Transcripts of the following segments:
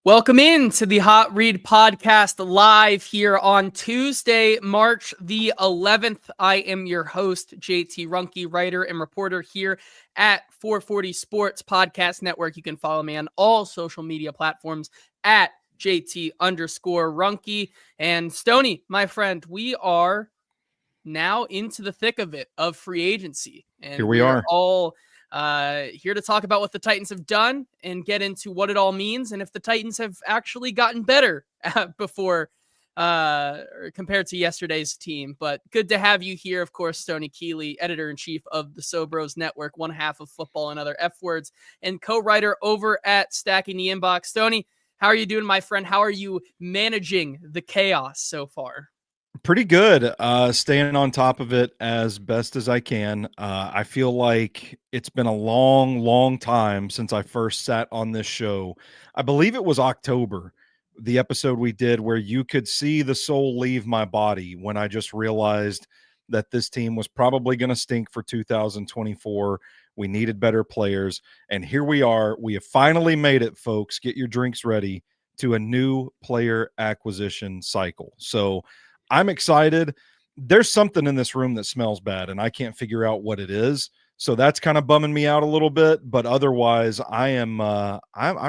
Welcome in to the Hot Read Podcast live here on Tuesday, March the 11th. I am your host, JT Ruhnke, writer and reporter here at 440 Sports Podcast Network. You can follow me on all social media platforms at JT_Ruhnke. And Stoney, my friend, we are now into the thick of it, of free agency. And Here we are. all here to talk about what the Titans have done and get into what it all means and if the Titans have actually gotten better before compared to yesterday's team. But good to have you here, of course, Stoney Keeley, editor-in-chief of the Sobros Network, one half of Football and Other F Words, and co-writer over at Stacking the Inbox. Stoney, how are you doing, my friend? How are you managing the chaos so far? Pretty good. Staying on top of it as best as I can. I feel like it's been a long time since I first sat on this show. I believe it was October, the episode we did where you could see the soul leave my body when I just realized that this team was probably going to stink for 2024. We needed better players. And here we are. We have finally made it, folks. Get your drinks ready to a new player acquisition cycle. So I'm excited. There's something in this room that smells bad, and I can't figure out what it is. So that's kind of bumming me out a little bit. But otherwise, I'm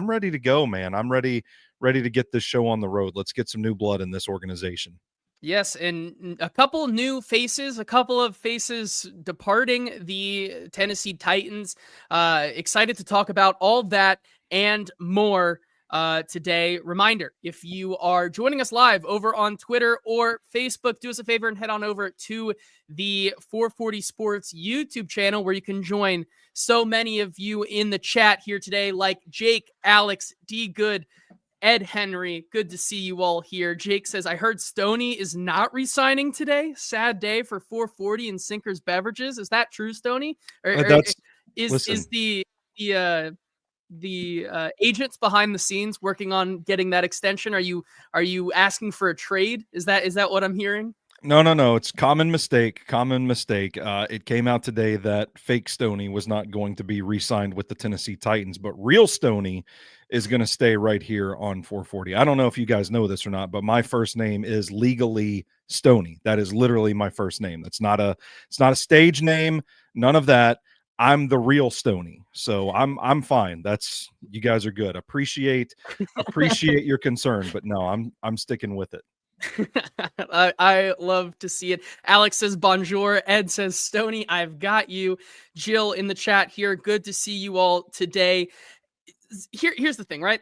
ready to go, man. I'm ready to get this show on the road. Let's get some new blood in this organization. Yes, and a couple new faces, a couple of faces departing the Tennessee Titans. Excited to talk about all that and more today. Reminder, if you are joining us live over on Twitter or Facebook, do us a favor and head on over to the 440 Sports YouTube channel where you can join so many of you in the chat here today, like Jake, Alex, D. Good, Ed Henry. Good to see you all here. Jake says, I heard Stoney is not re-signing today. Sad day for 440 and Sinkers Beverages. Is that true, Stoney? Is the agents behind the scenes working on getting that extension? Are you asking for a trade? Is that what I'm hearing? No. It's common mistake. It came out today that fake Stoney was not going to be re-signed with the Tennessee Titans, but real Stoney is going to stay right here on 440. I don't know if you guys know this or not, but my first name is legally Stoney. That is literally my first name. It's not a stage name. None of that. I'm the real Stoney. So I'm fine. You guys are good. Appreciate your concern, but no, I'm sticking with it. I love to see it. Alex says bonjour. Ed says Stoney, I've got you. Jill in the chat here. Good to see you all today. Here's the thing, right?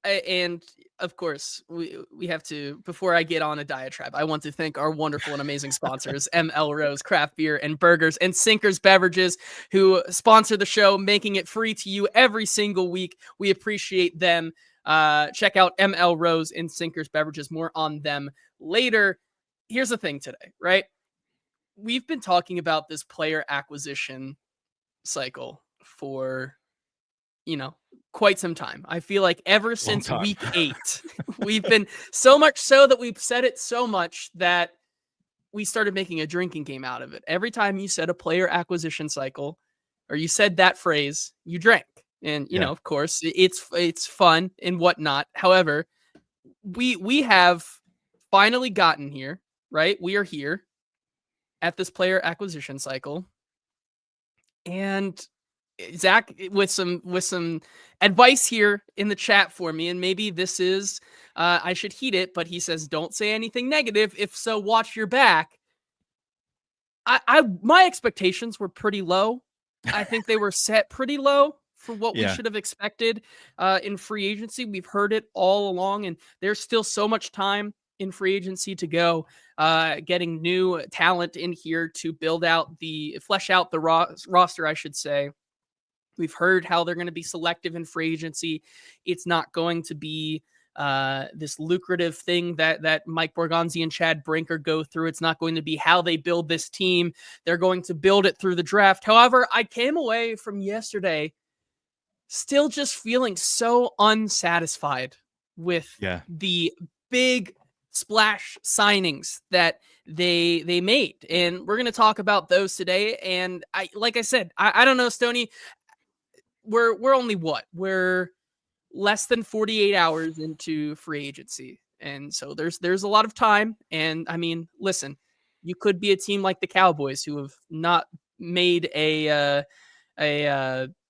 And of course, we have to, before I get on a diatribe, I want to thank our wonderful and amazing sponsors, ML Rose Craft Beer and Burgers and Sinkers Beverages, who sponsor the show, making it free to you every single week. We appreciate them. Check out ML Rose and Sinkers Beverages. More on them later. Here's the thing today, right? We've been talking about this player acquisition cycle for, quite some time. I feel like ever since week 8, we've been so much so that we've said it so much that we started making a drinking game out of it. Every time you said a player acquisition cycle or you said that phrase, you drank. And, of course, it's fun and whatnot. However, we have finally gotten here, right? We are here at this player acquisition cycle. And Zach, with some advice here in the chat for me, and maybe this is, I should heed it, but he says, don't say anything negative. If so, watch your back. My expectations were pretty low. I think they were set pretty low for what we should have expected in free agency. We've heard it all along, and there's still so much time in free agency to go, getting new talent in here to flesh out the roster, I should say. We've heard how they're going to be selective in free agency. It's not going to be this lucrative thing that Mike Borgonzi and Chad Brinker go through. It's not going to be how they build this team. They're going to build it through the draft. However, I came away from yesterday still just feeling so unsatisfied with the big splash signings that they made. And we're going to talk about those today. And like I said, I don't know, Stoney, we're only what? We're less than 48 hours into free agency. And so there's a lot of time. And I mean, listen, you could be a team like the Cowboys who have not made a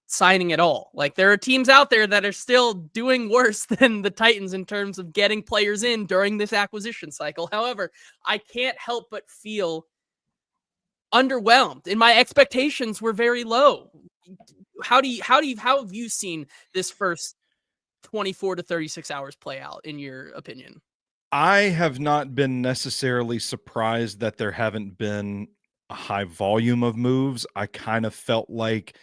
signing at all. Like there are teams out there that are still doing worse than the Titans in terms of getting players in during this acquisition cycle. However, I can't help but feel underwhelmed and my expectations were very low. How have you seen this first 24 to 36 hours play out in your opinion? I have not been necessarily surprised that there haven't been a high volume of moves. I kind of felt like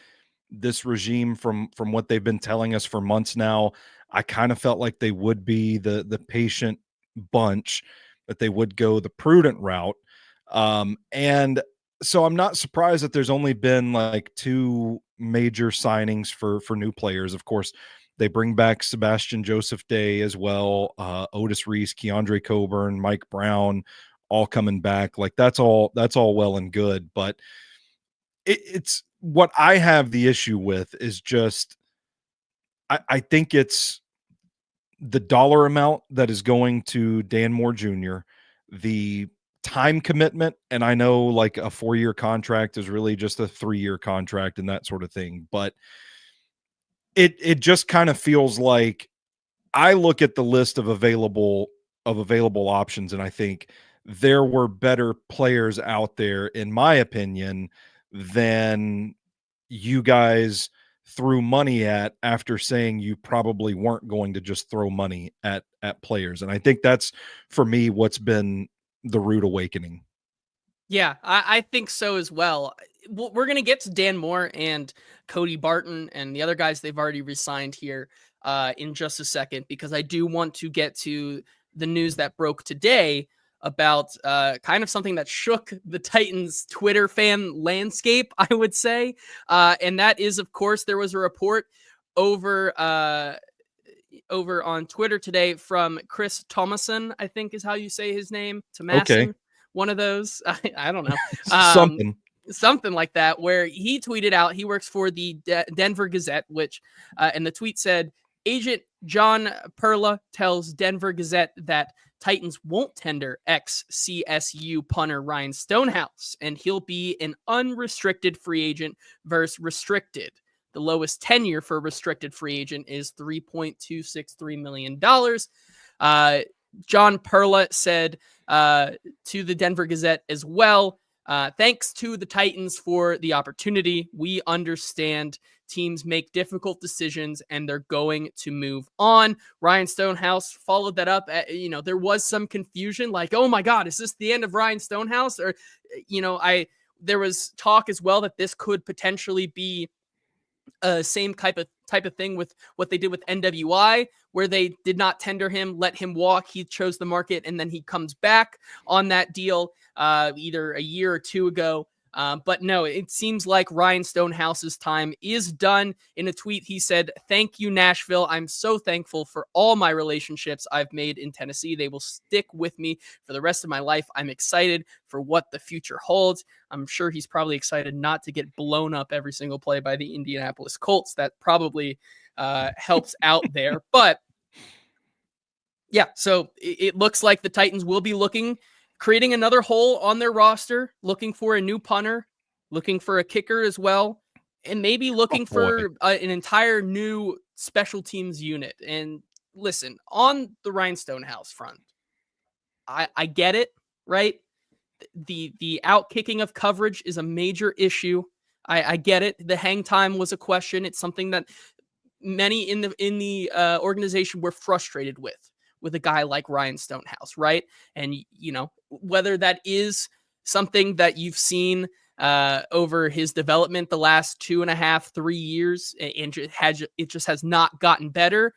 this regime from what they've been telling us for months now, I kind of felt like they would be the patient bunch, that they would go the prudent route. And so I'm not surprised that there's only been like two major signings for new players. Of course, they bring back Sebastian Joseph Day as well, Otis Reese, Keandre Coburn, Mike Brown, all coming back. Like that's all well and good, but it's what I have the issue with is just I think it's the dollar amount that is going to Dan Moore Jr., the time commitment, and I know like a 4-year contract is really just a 3-year contract and that sort of thing, but it just kind of feels like I look at the list of available options and I think there were better players out there, in my opinion, than you guys threw money at after saying you probably weren't going to just throw money at players. And I think that's for me what's been the rude awakening. Yeah, I think so as well. We're going to get to Dan Moore and Cody Barton and the other guys they've already resigned here in just a second, because I do want to get to the news that broke today about kind of something that shook the Titans Twitter fan landscape, I would say. And that is, of course, there was a report over over on Twitter today from Chris Thomason, I think is how you say his name. Okay. Thomason, one of those. I don't know. Something. Something like that, where he tweeted out, he works for the Denver Gazette, which, and the tweet said, Agent John Perla tells Denver Gazette that Titans won't tender ex-CSU punter Ryan Stonehouse, and he'll be an unrestricted free agent versus restricted. The lowest tenure for a restricted free agent is $3.263 million. John Perla said to the Denver Gazette as well, thanks to the Titans for the opportunity. We understand teams make difficult decisions and they're going to move on. Ryan Stonehouse followed that up. There was some confusion like, oh my God, is this the end of Ryan Stonehouse? Or, there was talk as well that this could potentially be same type of thing with what they did with NWI, where they did not tender him, let him walk. He chose the market, and then he comes back on that deal either a year or two ago. But no, it seems like Ryan Stonehouse's time is done. In a tweet, he said, "Thank you, Nashville. I'm so thankful for all my relationships I've made in Tennessee. They will stick with me for the rest of my life. I'm excited for what the future holds." I'm sure he's probably excited not to get blown up every single play by the Indianapolis Colts. That probably helps out there. But yeah, so it looks like the Titans will be creating another hole on their roster, looking for a new punter, looking for a kicker as well, and maybe looking for an entire new special teams unit. And listen, on the Ryan Stonehouse front, I get it, right? The out kicking of coverage is a major issue. I get it. The hang time was a question. It's something that many in the organization were frustrated with a guy like Ryan Stonehouse, right? And whether that is something that you've seen over his development the last 2.5, 3 years, and it just has not gotten better,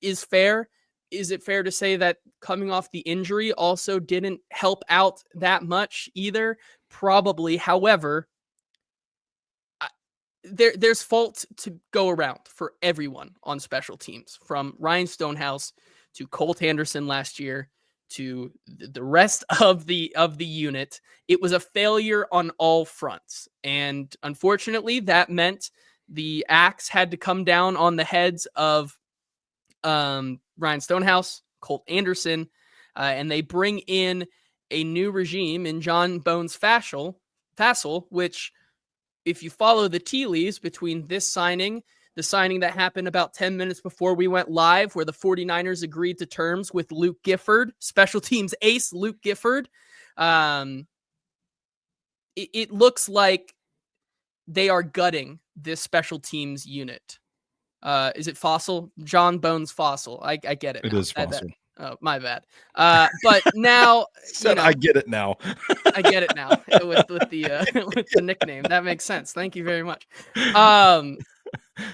is fair. Is it fair to say that coming off the injury also didn't help out that much either? Probably. However, there's fault to go around for everyone on special teams, from Ryan Stonehouse to Colt Anderson last year to the rest of the unit. It was a failure on all fronts, and unfortunately, that meant the axe had to come down on the heads of Ryan Stonehouse, Colt Anderson, and they bring in a new regime in John Bones Fassel, which, if you follow the tea leaves between this signing, the signing that happened about 10 minutes before we went live, where the 49ers agreed to terms with Luke Gifford, special teams ace Luke Gifford, it looks like they are gutting this special teams unit. Is it Fossil? John Bones Fossil. I get it It now. is Fossil. Oh, my bad. But now, Said I get it now. I get it now with the with the nickname. That makes sense. Thank you very much.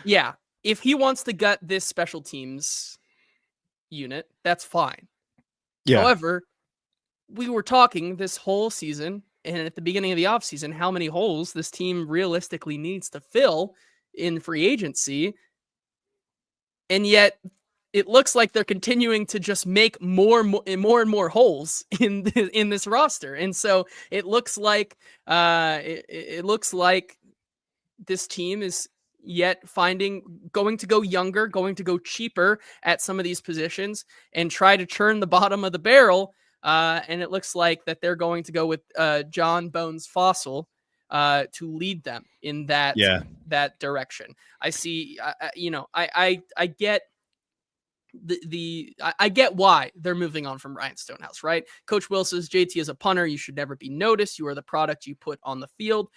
Yeah, if he wants to gut this special teams unit, that's fine. Yeah. However, we were talking this whole season and at the beginning of the offseason how many holes this team realistically needs to fill in free agency. And yet it looks like they're continuing to just make more and more holes in this roster. And so it looks like it looks like this team is yet going to go younger, going to go cheaper at some of these positions and try to churn the bottom of the barrel. And it looks like that they're going to go with John Bones Fossil to lead them in that direction. I see. I get I get why they're moving on from Ryan Stonehouse, right? Coach Will says, JT is a punter. You should never be noticed. You are the product you put on the field.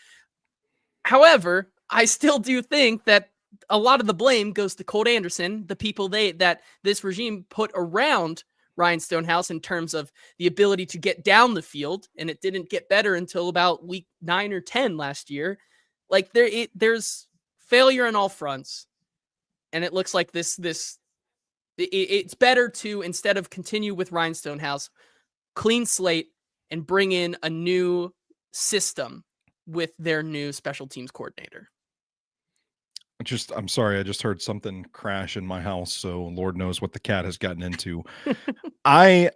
However, I still do think that a lot of the blame goes to Colt Anderson, the people that this regime put around Ryan Stonehouse in terms of the ability to get down the field, and it didn't get better until about week 9 or 10 last year. Like there's failure on all fronts, and it looks like it's better to, instead of continue with Ryan Stonehouse, clean slate and bring in a new system with their new special teams coordinator. I'm sorry, I just heard something crash in my house, so Lord knows what the cat has gotten into. I'm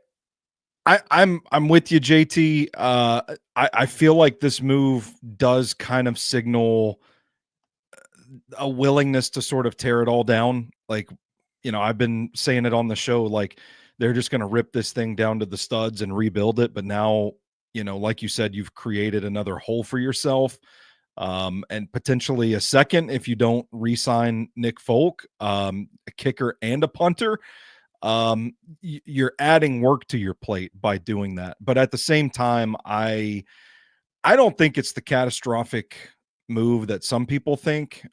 with you, JT. I feel like this move does kind of signal a willingness to sort of tear it all down. Like, I've been saying it on the show, like they're just going to rip this thing down to the studs and rebuild it. But now, like you said, you've created another hole for yourself. And potentially a second if you don't re-sign Nick Folk, a kicker and a punter. You're adding work to your plate by doing that. But at the same time, I don't think it's the catastrophic move that some people think.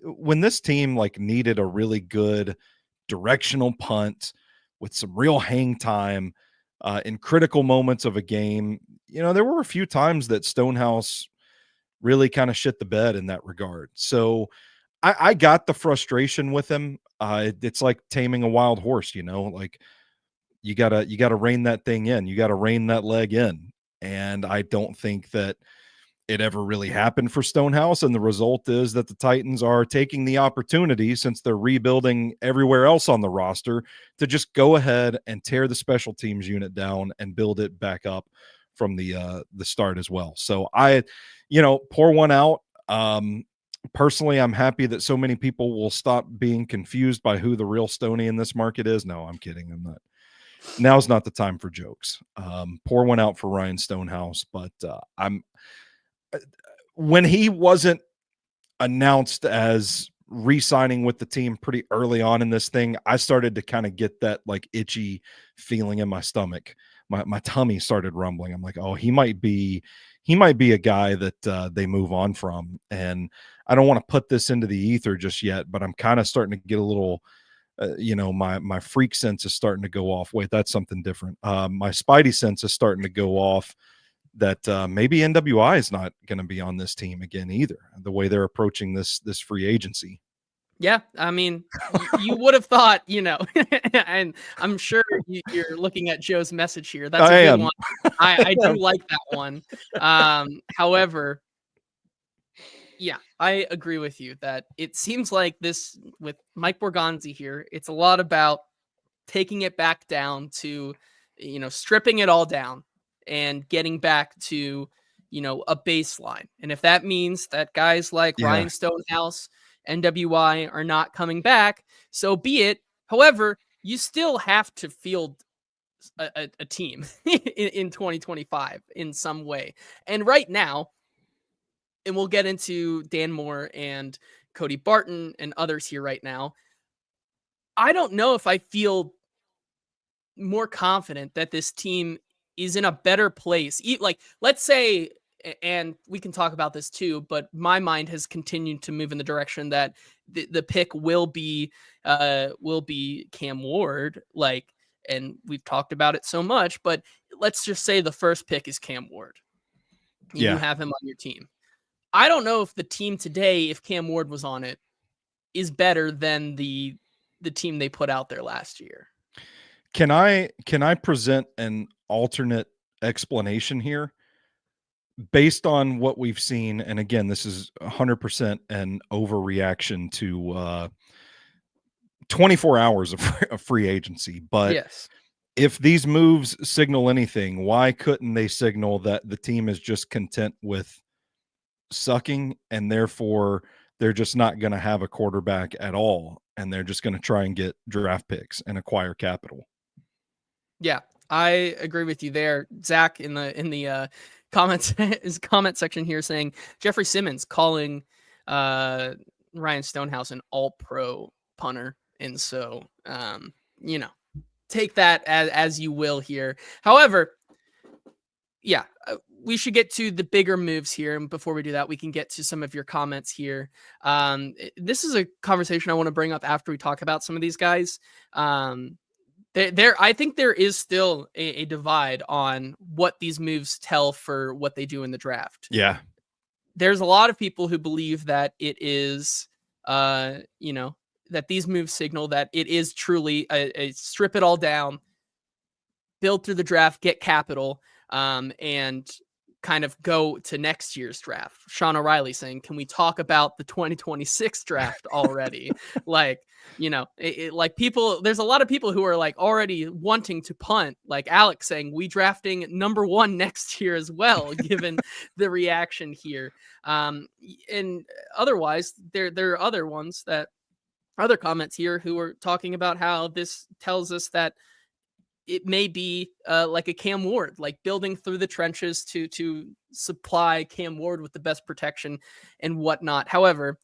When this team like needed a really good directional punt with some real hang time in critical moments of a game, there were a few times that Stonehouse really kind of shit the bed in that regard. So I got the frustration with him. It's like taming a wild horse, like you gotta rein that thing in. You gotta rein that leg in. And I don't think that it ever really happened for Stonehouse. And the result is that the Titans are taking the opportunity, since they're rebuilding everywhere else on the roster, to just go ahead and tear the special teams unit down and build it back up from the start as well. So pour one out. Personally, I'm happy that so many people will stop being confused by who the real Stoney in this market is. No, I'm kidding. I'm not. Now's not the time for jokes. Pour one out for Ryan Stonehouse, but when he wasn't announced as re-signing with the team pretty early on in this thing, I started to kind of get that like itchy feeling in my stomach. My tummy started rumbling. I'm like, oh, he might be a guy that they move on from. And I don't want to put this into the ether just yet, but I'm kind of starting to get a little, my freak sense is starting to go off. Wait, that's something different. My spidey sense is starting to go off that maybe NWI is not going to be on this team again either, the way they're approaching this free agency. Yeah, I mean, you would have thought, and I'm sure you're looking at Joe's message here. That's a good one. I do like that one. However, yeah, I agree with you that it seems like this with Mike Borgonzi here, it's a lot about taking it back down to, stripping it all down and getting back to, a baseline. And if that means that guys like Ryan Stonehouse, NWI are not coming back, so be it. However, you still have to field a team in 2025 in some way. And right now, and we'll get into Dan Moore and Cody Barton and others here right now. I don't know if I feel more confident that this team is in a better place. Like, let's say, and we can talk about this too, but my mind has continued to move in the direction that the pick will be Cam Ward. Like, and we've talked about it so much, but let's just say the first pick is Cam Ward, and you Yeah. have him on your team. I don't know if the team today, if Cam Ward was on it, is better than the team they put out there last year. Can I present an alternate explanation here based on what we've seen? And again, this is 100% an overreaction to 24 hours of free agency. But Yes. if these moves signal anything, why couldn't they signal that the team is just content with sucking, and therefore they're just not going to have a quarterback at all, and they're just going to try and get draft picks and acquire capital? Yeah, I agree with you there. Zach in the comments his comment section here saying Jeffrey Simmons calling Ryan Stonehouse an all-pro punter. And so take that as you will here. However, yeah, we should get to the bigger moves here. And before we do that, we can get to some of your comments here. This is a conversation I want to bring up after we talk about some of these guys. I think there is still a divide on what these moves tell for what they do in the draft. Yeah. There's a lot of people who believe that it is, that these moves signal that it is truly a strip it all down, build through the draft, get capital, and kind of go to next year's draft. Sean O'Reilly saying, can we talk about the 2026 draft already? Like, like people, there's a lot of people who are like already wanting to punt, like Alex saying we drafting number 1 next year as well, given the reaction here. And otherwise there are other comments here who are talking about how this tells us that it may be like a Cam Ward, like building through the trenches to supply Cam Ward with the best protection and whatnot. However,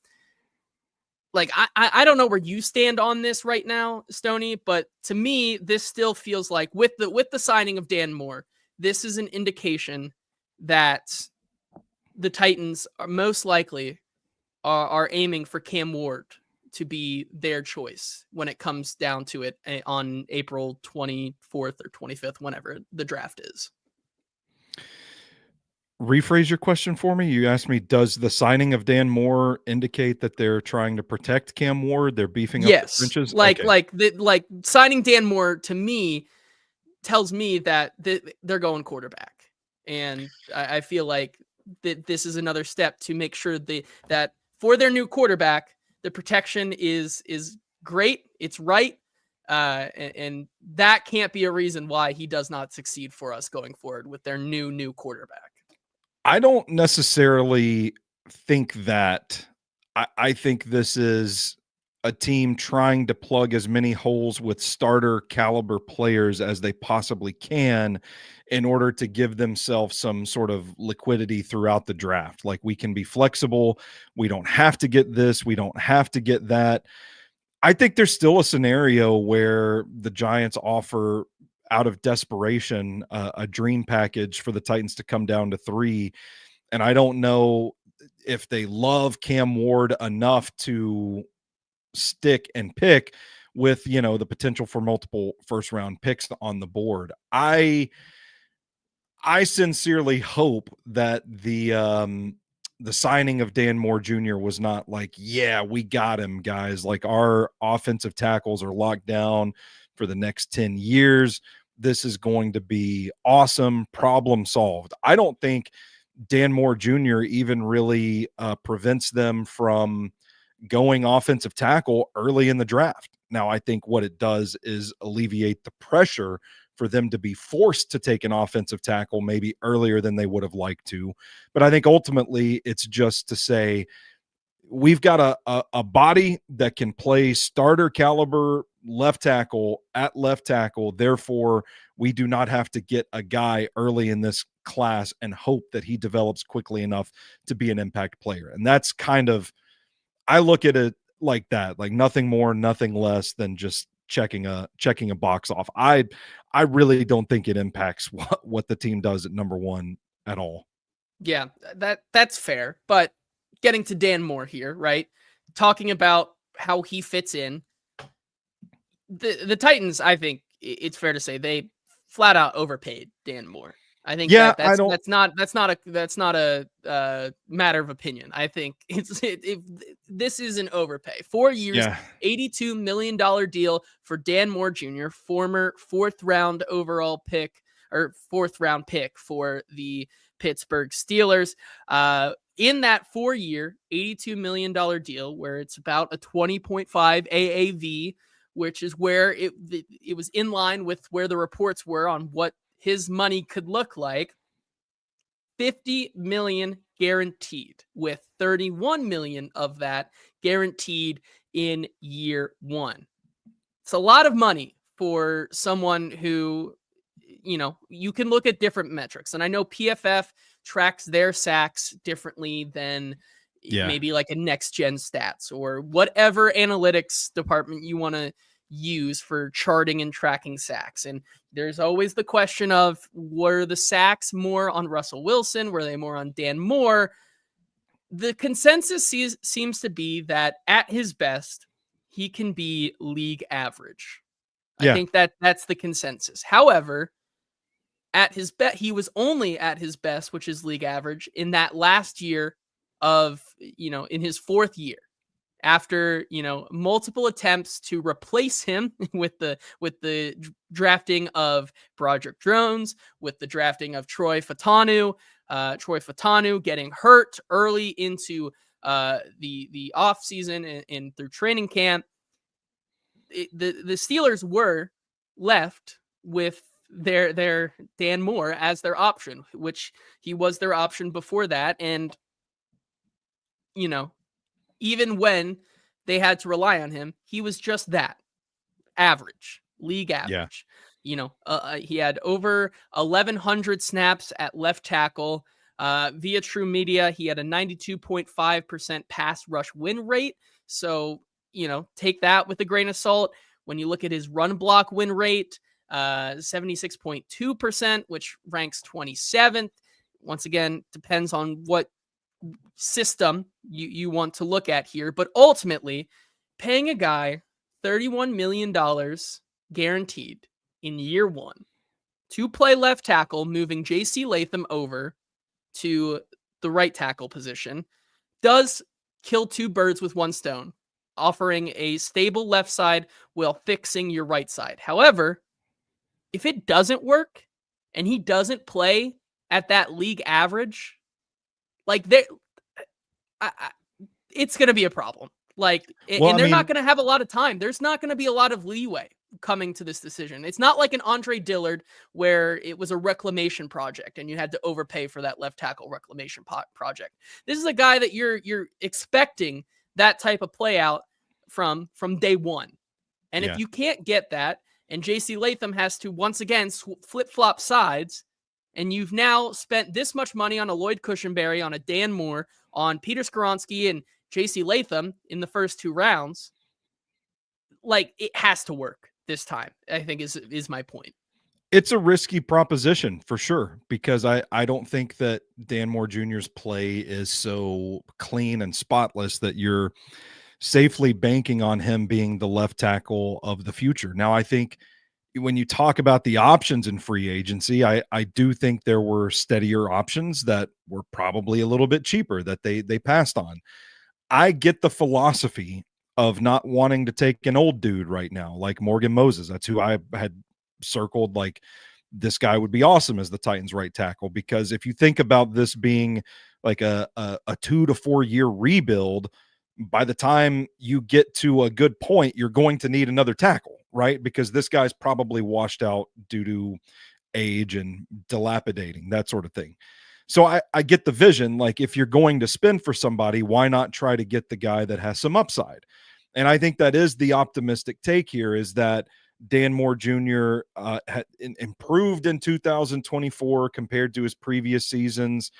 like I don't know where you stand on this right now, Stoney, but to me, this still feels like with the signing of Dan Moore, this is an indication that the Titans are most likely are aiming for Cam Ward to be their choice when it comes down to it on April 24th or 25th, whenever the draft is. Rephrase your question for me. You asked me, does the signing of Dan Moore indicate that they're trying to protect Cam Ward? They're beefing up the trenches? Like signing Dan Moore to me tells me that they're going quarterback. And I feel like this is another step to make sure that for their new quarterback, the protection is great. It's right. And that can't be a reason why he does not succeed for us going forward with their new quarterback. I don't necessarily think that. I think this is a team trying to plug as many holes with starter caliber players as they possibly can in order to give themselves some sort of liquidity throughout the draft. Like, we can be flexible. We don't have to get this. We don't have to get that. I think there's still a scenario where the Giants offer, out of desperation, a dream package for the Titans to come down to 3. And I don't know if they love Cam Ward enough to stick and pick with, the potential for multiple first round picks on the board. I sincerely hope that the signing of Dan Moore Jr. was not like, yeah, we got him, guys. Like, our offensive tackles are locked down for the next 10 years. This is going to be awesome. Problem solved. I don't think Dan Moore Jr. even really prevents them from going offensive tackle early in the draft. Now, I think what it does is alleviate the pressure for them to be forced to take an offensive tackle maybe earlier than they would have liked to. But I think ultimately it's just to say, we've got a body that can play starter caliber left tackle at left tackle. Therefore, we do not have to get a guy early in this class and hope that he develops quickly enough to be an impact player. And that's kind of, I look at it like that, like nothing more, nothing less than just checking a box off. I really don't think it impacts what the team does at number one at all. Yeah, that's fair. But getting to Dan Moore here, right? Talking about how he fits in. The Titans, I think it's fair to say they flat out overpaid Dan Moore. I think Yeah, I that's don't. that's not a matter of opinion. I think this is an overpay. 4 years, Yeah, $82 million deal for Dan Moore Jr., former fourth round pick for the Pittsburgh Steelers. In that 4-year, $82 million deal, where it's about a 20.5 AAV, which is where it was in line with where the reports were on what his money could look like. 50 million guaranteed, with 31 million of that guaranteed in year 1. It's a lot of money for someone who, you can look at different metrics. And I know PFF tracks their sacks differently than yeah. maybe like a next gen stats or whatever analytics department you want to use for charting and tracking sacks. And there's always the question of, were the sacks more on Russell Wilson? Were they more on Dan Moore? The consensus seems to be that at his best, he can be league average. I Yeah. think that's the consensus. However, at his best, he was only at his best, which is league average, in that last year of, in his 4th year, after, multiple attempts to replace him with the drafting of Broderick Jones, with the drafting of Troy Fautanu getting hurt early into the off season and through training camp. The Steelers were left with their Dan Moore as their option, which he was their option before that. And, even when they had to rely on him, he was just that, average, league Yeah. average. He had over 1,100 snaps at left tackle. Via True Media, he had a 92.5% pass rush win rate. So, take that with a grain of salt. When you look at his run block win rate, 76.2%, which ranks 27th. Once again, depends on what system you want to look at here. But ultimately, paying a guy $31 million guaranteed in year 1 to play left tackle, moving J.C. Latham over to the right tackle position, does kill 2 birds with 1 stone, offering a stable left side while fixing your right side. However, if it doesn't work and he doesn't play at that league average, like it's going to be a problem. And they're not going to have a lot of time. There's not going to be a lot of leeway coming to this decision. It's not like an Andre Dillard where it was a reclamation project and you had to overpay for that left tackle reclamation project. This is a guy that you're expecting that type of play out from day one. And if you can't get that, and JC Latham has to once again flip-flop sides, and you've now spent this much money on a Lloyd Cushenberry, on a Dan Moore, on Peter Skoronski and JC Latham in the first 2 rounds, it has to work this time, I think is my point. It's a risky proposition for sure, because I don't think that Dan Moore Jr.'s play is so clean and spotless that you're safely banking on him being the left tackle of the future. Now, I think when you talk about the options in free agency, I do think there were steadier options that were probably a little bit cheaper that they passed on. I get the philosophy of not wanting to take an old dude right now, like Morgan Moses. That's who I had circled. Like, this guy would be awesome as the Titans right tackle, because if you think about this being like a 2 to 4 year rebuild, by the time you get to a good point, you're going to need another tackle, right? Because this guy's probably washed out due to age and dilapidating, that sort of thing. So I get the vision. Like, if you're going to spend for somebody, why not try to get the guy that has some upside? And I think that is the optimistic take here, is that Dan Moore Jr. Improved in 2024 compared to his previous seasons,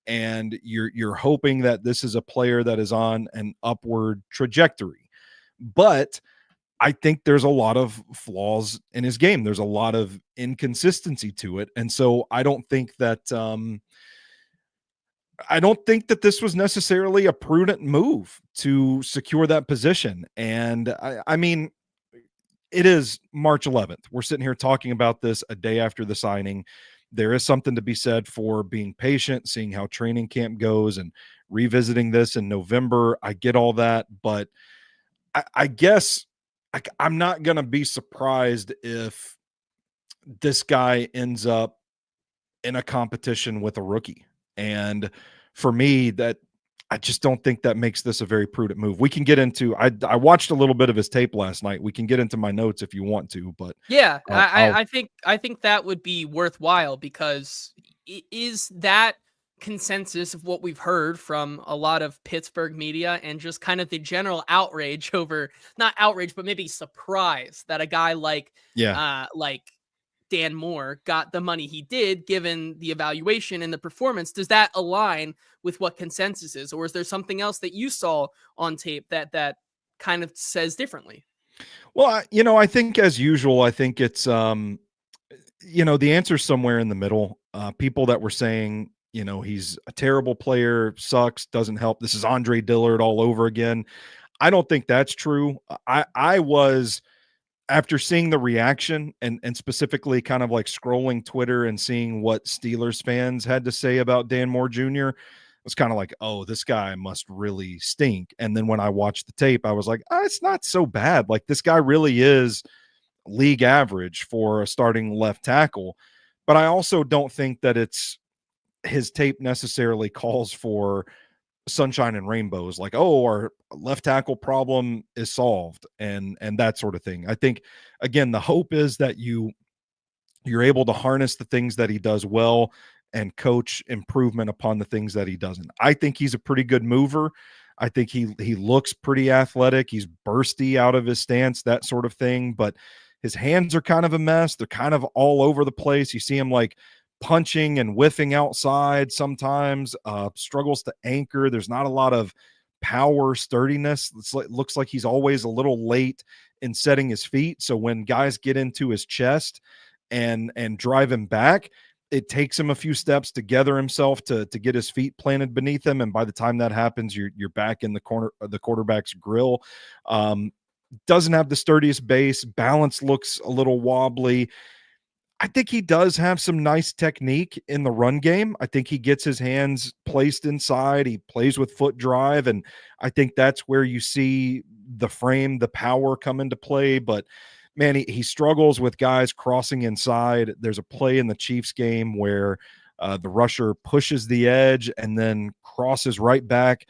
and you're hoping that this is a player that is on an upward trajectory. But I think there's a lot of flaws in his game. There's a lot of inconsistency to it, and so I don't think that this was necessarily a prudent move to secure that position. And I mean, it is March 11th. We're sitting here talking about this a day after the signing. There is something to be said for being patient, seeing how training camp goes, and revisiting this in November. I get all that, but I guess I'm not going to be surprised if this guy ends up in a competition with a rookie. And for me, that I just don't think that makes this a very prudent move. We can get into I watched a little bit of his tape last night. We can get into my notes if you want to, but Yeah, I'll I think that would be worthwhile because is that consensus of what we've heard from a lot of Pittsburgh media and just kind of the general outrage over, not outrage, but maybe surprise that a guy yeah. like Dan Moore got the money he did given the evaluation and the performance. Does that align with what consensus is, or is there something else that you saw on tape that kind of says differently? Well, I think, as usual, I think it's the answer's somewhere in the middle. People that were saying, he's a terrible player, sucks, doesn't help. This is Andre Dillard all over again. I don't think that's true. I was, after seeing the reaction, and specifically kind of like scrolling Twitter and seeing what Steelers fans had to say about Dan Moore Jr., was kind of like, oh, this guy must really stink. And then when I watched the tape, I was like, it's not so bad. Like, this guy really is league average for a starting left tackle. But I also don't think that it's his tape necessarily calls for sunshine and rainbows, like, oh, our left tackle problem is solved, and that sort of thing. I think, again, the hope is that you're able to harness the things that he does well and coach improvement upon the things that he doesn't. I think he's a pretty good mover. I think he looks pretty athletic. He's bursty out of his stance, that sort of thing, but his hands are kind of a mess. They're kind of all over the place. You see him like punching and whiffing outside sometimes, struggles to anchor. There's not a lot of power, sturdiness. It looks like he's always a little late in setting his feet. So when guys get into his chest and drive him back, it takes him a few steps to gather himself to get his feet planted beneath him. And by the time that happens, you're back in the corner of the quarterback's grill. Doesn't have the sturdiest base. Balance looks a little wobbly. I think he does have some nice technique in the run game. I think he gets his hands placed inside. He plays with foot drive, and I think that's where you see the frame, the power come into play. But man, he struggles with guys crossing inside. There's a play in the Chiefs game where the rusher pushes the edge and then crosses right back,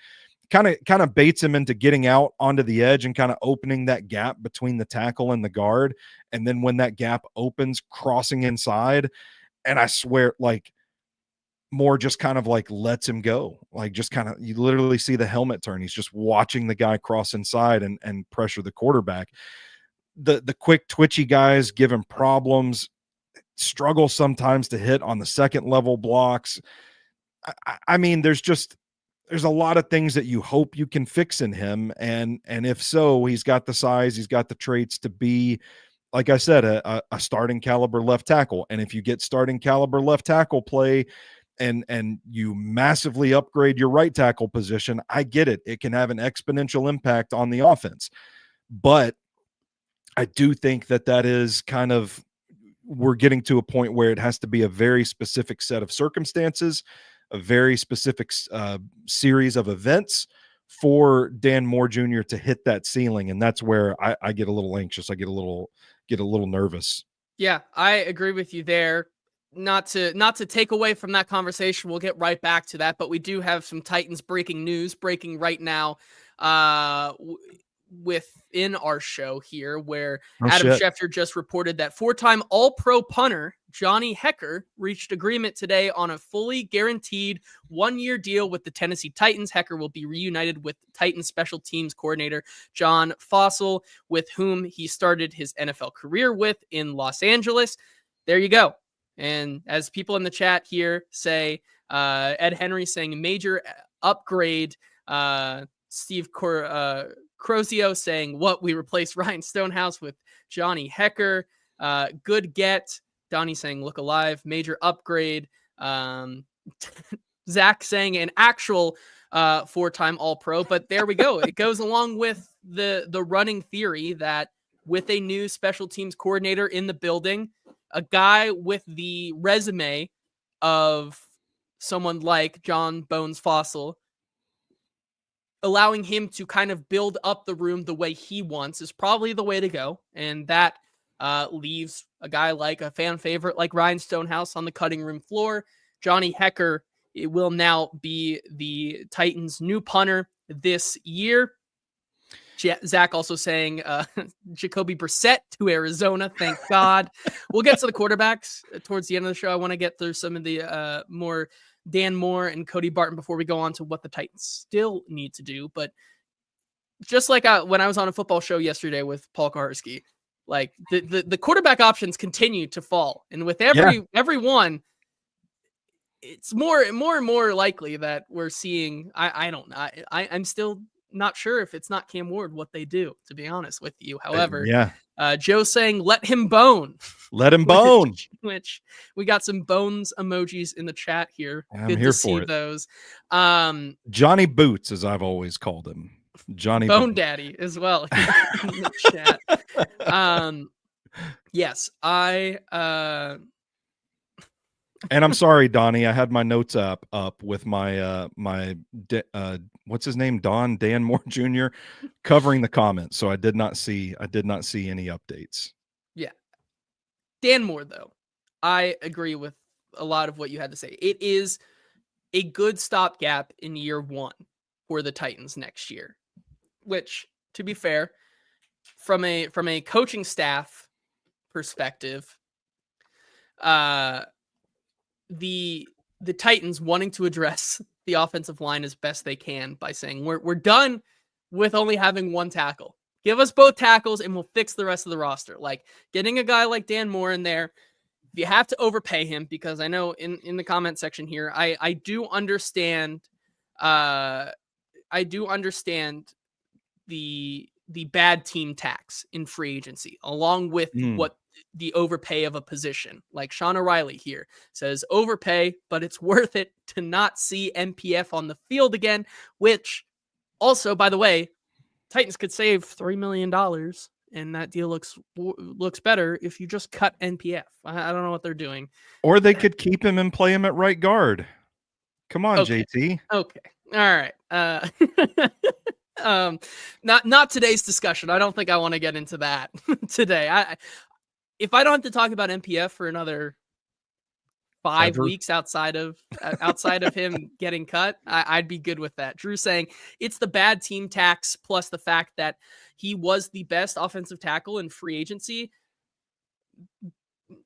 kind of baits him into getting out onto the edge and kind of opening that gap between the tackle and the guard. And then when that gap opens, crossing inside. And I swear, like, Moore just kind of like lets him go. Like, just kind of, you literally see the helmet turn. He's just watching the guy cross inside and pressure the quarterback. The quick twitchy guys give him problems, struggle sometimes to hit on the second level blocks. I mean, there's a lot of things that you hope you can fix in him. And if so, he's got the size, he's got the traits to be, like I said, a starting caliber left tackle. And if you get starting caliber left tackle play and you massively upgrade your right tackle position, I get it. It can have an exponential impact on the offense. But I do think that is kind of, we're getting to a point where it has to be a very specific set of circumstances, a very specific series of events for Dan Moore Jr. to hit that ceiling. And that's where I get a little anxious. I get a little nervous. Yeah, I agree with you there. Not to take away from that conversation, we'll get right back to that, but we do have some Titans breaking news breaking right now within our show here, where Oh Adam shit. Schefter just reported that four-time All-Pro punter Johnny Hekker reached agreement today on a fully guaranteed 1-year deal with the Tennessee Titans. Hekker will be reunited with Titans special teams coordinator John Fossil, with whom he started his NFL career with in Los Angeles. There you go. And as people in the chat here say, Ed Henry saying major upgrade. Steve Crozio saying, what, we replaced Ryan Stonehouse with Johnny Hekker. Good get. Donnie saying, look alive, major upgrade. Zach saying an actual 4-time All-Pro. But there we go. It goes along with the running theory that with a new special teams coordinator in the building, a guy with the resume of someone like John Bones Fossil, allowing him to kind of build up the room the way he wants is probably the way to go. And that leaves a guy like a fan favorite like Ryan Stonehouse on the cutting room floor. Johnny Hekker, it will now be the Titans' new punter this year. Zach also saying Jacoby Brissett to Arizona. Thank God. We'll get to the quarterbacks towards the end of the show. I want to get through some of the more Dan Moore and Cody Barton before we go on to what the Titans still need to do. But just like when I was on a football show yesterday with Paul Kaharski, like the quarterback options continue to fall. And with every one, it's more and more likely that we're seeing, I don't know. I'm still not sure if it's not Cam Ward what they do, to be honest with you. However, Joe saying, let him bone. Let him bone. Which we got some bones emojis in the chat here. I'm Good here to see for it. those. Johnny Boots, as I've always called him. Johnny Bone Boots. Daddy as well in the chat. Yes, and I'm sorry, Donnie. I had my notes up with my what's his name, Dan Moore Jr. covering the comments, so I did not see any updates. Yeah, Dan Moore though, I agree with a lot of what you had to say. It is a good stopgap in year one for the Titans next year, which, to be fair, from a coaching staff perspective, the Titans wanting to address the offensive line as best they can by saying we're done with only having one tackle. Give us both tackles and we'll fix the rest of the roster. Like getting a guy like Dan Moore in there, you have to overpay him, because I know in the comment section here, I do understand the bad team tax in free agency, along with what the overpay of a position. Like Sean O'Reilly here says, overpay, but it's worth it to not see MPF on the field again, which also, by the way, Titans could save $3 million, and that deal looks better if you just cut NPF. I don't know what they're doing. Or they could keep him and play him at right guard. Come on, okay. JT. Okay. All right. Not today's discussion. I don't think I want to get into that today. If I don't have to talk about MPF for another 5 weeks outside of him getting cut, I'd be good with that. Drew saying it's the bad team tax plus the fact that he was the best offensive tackle in free agency.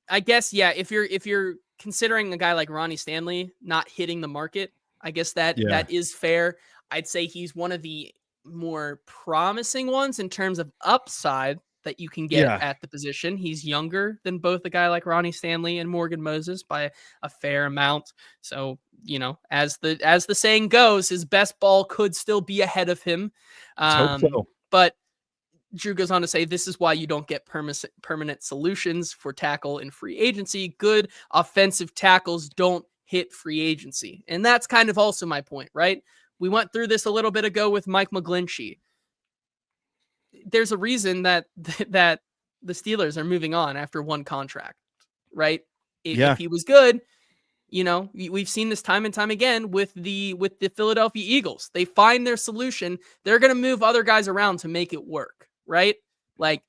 I guess, yeah, if you're considering a guy like Ronnie Stanley not hitting the market, I guess that is fair. I'd say he's one of the more promising ones in terms of upside that you can get at the position. He's younger than both a guy like Ronnie Stanley and Morgan Moses by a fair amount. So, as the saying goes, his best ball could still be ahead of him. Hope so. But Drew goes on to say, this is why you don't get permanent solutions for tackle in free agency. Good offensive tackles don't hit free agency. And that's kind of also my point, right? We went through this a little bit ago with Mike McGlinchey. There's a reason that the Steelers are moving on after one contract, right? If he was good, we've seen this time and time again with the Philadelphia Eagles. They find their solution. They're going to move other guys around to make it work, right? Like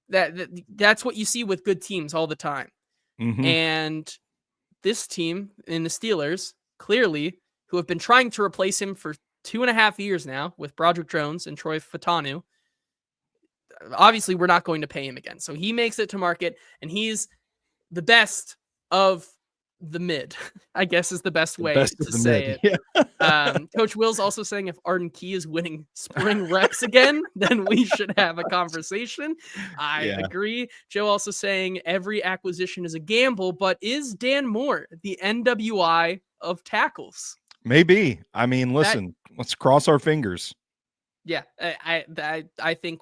that's what you see with good teams all the time. Mm-hmm. And this team in the Steelers, clearly, who have been trying to replace him for 2.5 years now with Broderick Jones and Troy Fatanu, obviously we're not going to pay him again. So he makes it to market, and he's the best of the mid, I guess is the best The way best of to the say mid. it. Yeah. Coach Will's also saying if Arden Key is winning spring reps again, then we should have a conversation. I Yeah. agree. Joe also saying every acquisition is a gamble, but is Dan Moore the NWI of tackles? Maybe. I mean, That listen, let's cross our fingers. Yeah, I think,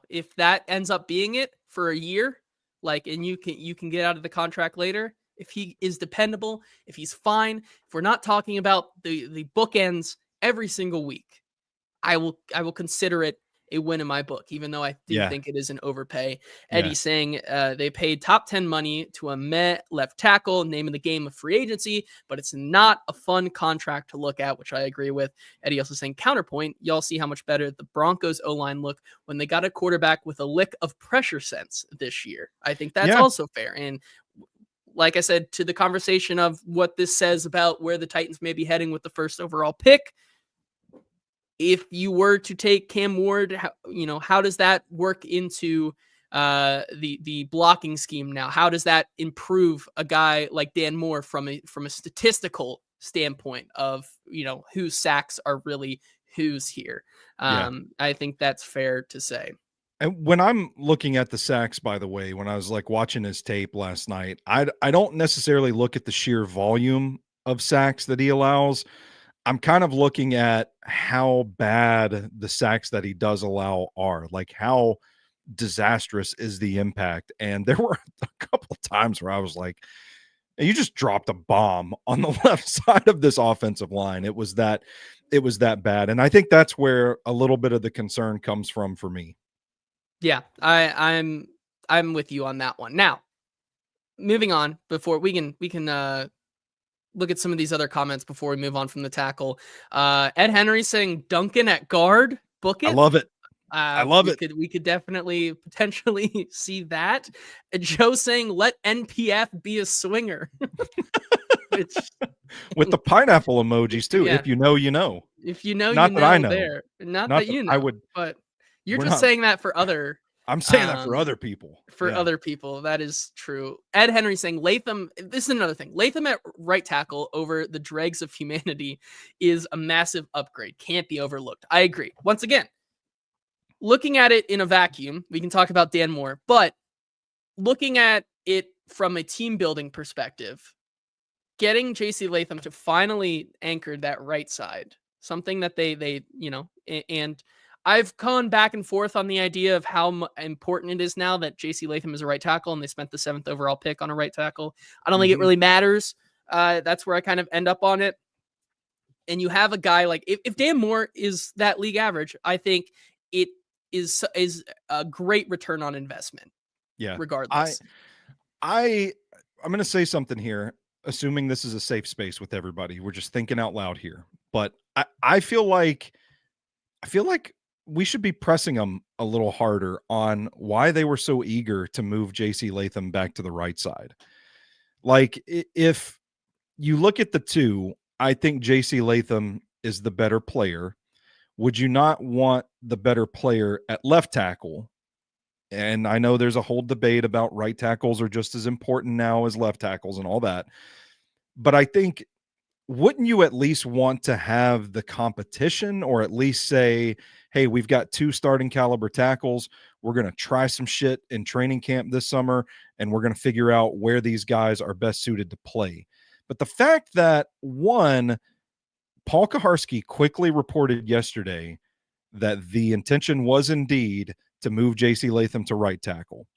if that ends up being it for a year, like, and you can get out of the contract later, if he is dependable, if he's fine, if we're not talking about the bookends every single week, I will consider it a win in my book, even though I do Yeah. think it is an overpay. Yeah. Eddie saying they paid top 10 money to a meh left tackle, name of the game of free agency, but it's not a fun contract to look at, which I agree with. Eddie also saying counterpoint, y'all see how much better the Broncos O-line look when they got a quarterback with a lick of pressure sense this year. I think that's Yeah. also fair. And like I said, to the conversation of what this says about where the Titans may be heading with the first overall pick, if you were to take Cam Ward, how does that work into the blocking scheme now? How does that improve a guy like Dan Moore from a statistical standpoint of whose sacks are really who's here? Yeah. I think that's fair to say. And when I'm looking at the sacks, by the way, when I was like watching his tape last night, I don't necessarily look at the sheer volume of sacks that he allows. I'm kind of looking at how bad the sacks that he does allow are, like how disastrous is the impact. And there were a couple of times where I was like, you just dropped a bomb on the left side of this offensive line. It was that bad. And I think that's where a little bit of the concern comes from for me. Yeah, I'm with you on that one. Now, moving on before we can look at some of these other comments before we move on from the tackle. Ed Henry saying Duncan at guard, book I it. love it. I love We it. could definitely potentially see that. Joe saying let NPF be a swinger, which With the pineapple emojis too. yeah, If you know, you know. if you know, you Not that I know. know. There, not Not that that you I know, would but you're we're just not saying that for other I'm saying that for um other people. for Yeah. other people. That is true. Ed Henry saying Latham. This is another thing. Latham at right tackle over the dregs of humanity is a massive upgrade. Can't be overlooked. I agree. Once again, looking at it in a vacuum, we can talk about Dan Moore, but looking at it from a team building perspective, getting JC Latham to finally anchor that right side, something that and I've gone back and forth on the idea of how important it is now that JC Latham is a right tackle and they spent the 7th overall pick on a right tackle. I don't think it Mhm. really matters. That's where I kind of end up on it. And you have a guy like if Dan Moore is that league average, I think it is a great return on investment, Yeah. I regardless. I I'm going to say something here, assuming this is a safe space with everybody. We're just thinking out loud here. But I feel like we should be pressing them a little harder on why they were so eager to move JC Latham back to the right side. Like if you look at the two, I think JC Latham is the better player. Would you not want the better player at left tackle? And I know there's a whole debate about right tackles are just as important now as left tackles and all that. But I think, wouldn't you at least want to have the competition or at least say, hey, we've got two starting caliber tackles. We're going to try some shit in training camp this summer and we're going to figure out where these guys are best suited to play. But the fact that one, Paul Kaharski quickly reported yesterday that the intention was indeed to move JC Latham to right tackle.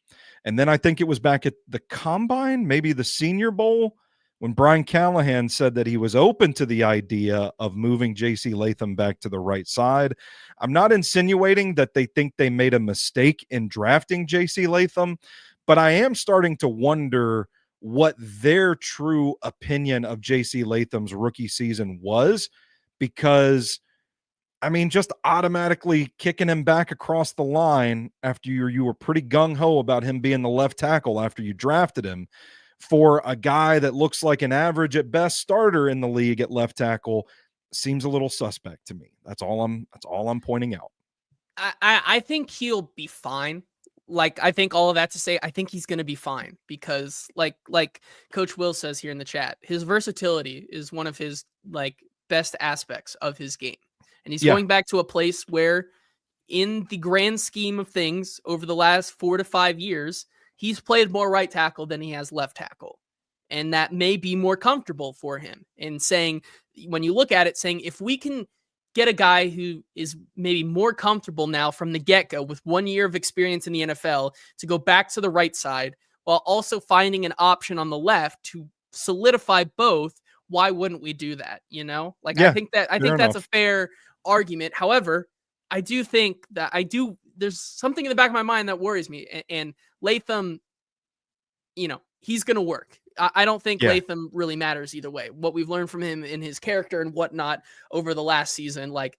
And then I think it was back at the combine, maybe the Senior Bowl, when Brian Callahan said that he was open to the idea of moving JC Latham back to the right side. I'm not insinuating that they think they made a mistake in drafting JC Latham, but I am starting to wonder what their true opinion of JC Latham's rookie season was, because I mean, just automatically kicking him back across the line after you were pretty gung ho about him being the left tackle after you drafted him, for a guy that looks like an average at best starter in the league at left tackle seems a little suspect to me. That's all I'm pointing out. I think he'll be fine. like, I think all of that to say, I think he's going to be fine because like Coach Will says here in the chat, his versatility is one of his like best aspects of his game. And he's Yeah. going back to a place where in the grand scheme of things over the last 4 to 5 years, he's played more right tackle than he has left tackle. And that may be more comfortable for him. And saying, when you look at it, saying, if we can get a guy who is maybe more comfortable now from the get-go with 1 year of experience in the NFL to go back to the right side while also finding an option on the left to solidify both, why wouldn't we do that? You know, like Yeah. I Fair think that's a enough. fair argument. However, I do think that there's something in the back of my mind that worries me. And Latham, you know, he's going to work. I don't think Yeah. Latham really matters either way. What we've learned from him in his character and whatnot over the last season, like,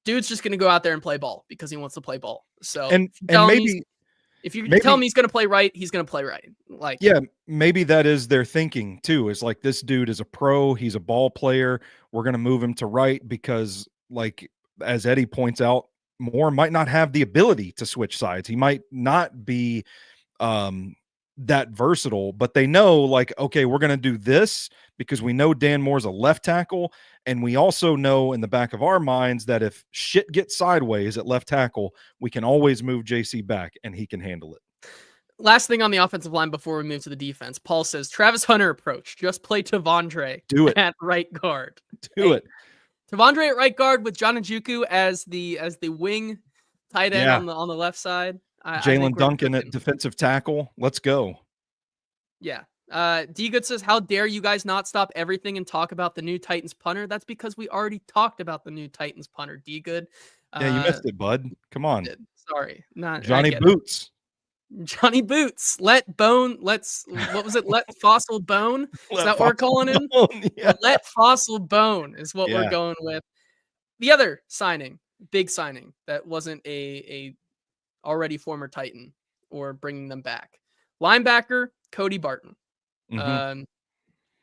dude's just going to go out there and play ball because he wants to play ball. So And maybe if you tell maybe me he's going to play right, he's going to play right. Like, yeah, maybe that is their thinking too. Is like, this dude is a pro, he's a ball player. We're gonna move him to right because, like, as Eddie points out, Moore might not have the ability to switch sides. He might not be um that versatile, but they know, like, okay, we're going to do this because we know Dan Moore's a left tackle, and we also know in the back of our minds that if shit gets sideways at left tackle, we can always move JC back and he can handle it. last thing on the offensive line before we move to the defense, Paul says Travis Hunter approach, just play Tavondre Do it. at right guard. Do Hey, it. Tavondre at right guard with John Njoku as the wing tight end Yeah. on the left side. I think Jalen we're Duncan at cooking. defensive tackle. Let's go. Yeah. D Good says, how dare you guys not stop everything and talk about the new Titans punter? That's because we already talked about the new Titans punter, D Good. Yeah, you missed it, bud. Come on. Sorry. Not I Johnny get it. Boots. Johnny Boots. What was it? Let Fossil Bone? Is that what we're calling him? Yeah. Let Fossil Bone is what we're Yeah. going with. The other signing, big signing that wasn't a already former Titan or bringing them back. Linebacker Cody Barton. Mhm. Um,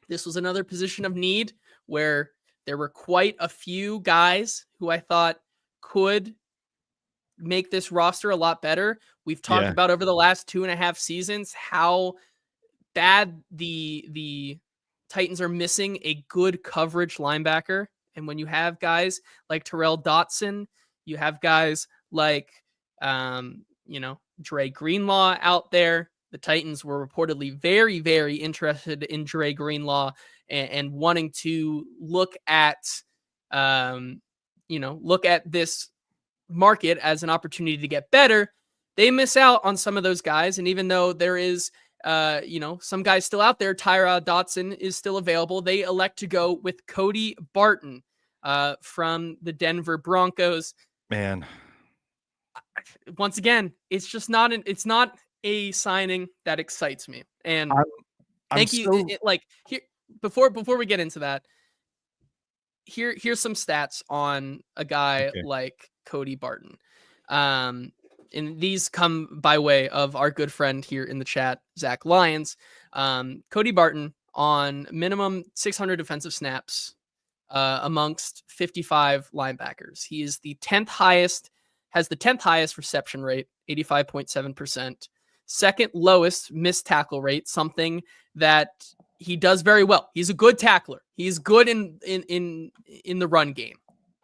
this was another position of need where there were quite a few guys who I thought could make this roster a lot better. We've talked Yeah. about over the last 2.5 seasons how bad the Titans are missing a good coverage linebacker. And when you have guys like Terrell Dotson, you have guys like Dre Greenlaw out there. The Titans were reportedly very, very interested in Dre Greenlaw and wanting to look at look at this market as an opportunity to get better. They miss out on some of those guys. And even though there is some guys still out there, Tyrod Dotson is still available, they elect to go with Cody Barton from the Denver Broncos. Man. Once again, it's not a signing that excites me. And I'm thank you. so Here before we get into that, here's some stats on a guy okay. like Cody Barton. And these come by way of our good friend here in the chat, Zach Lyons. Cody Barton on minimum 600 defensive snaps amongst 55 linebackers. He is has the 10th highest reception rate, 85.7%. Second lowest missed tackle rate, something that he does very well. He's a good tackler. He's good in the run game.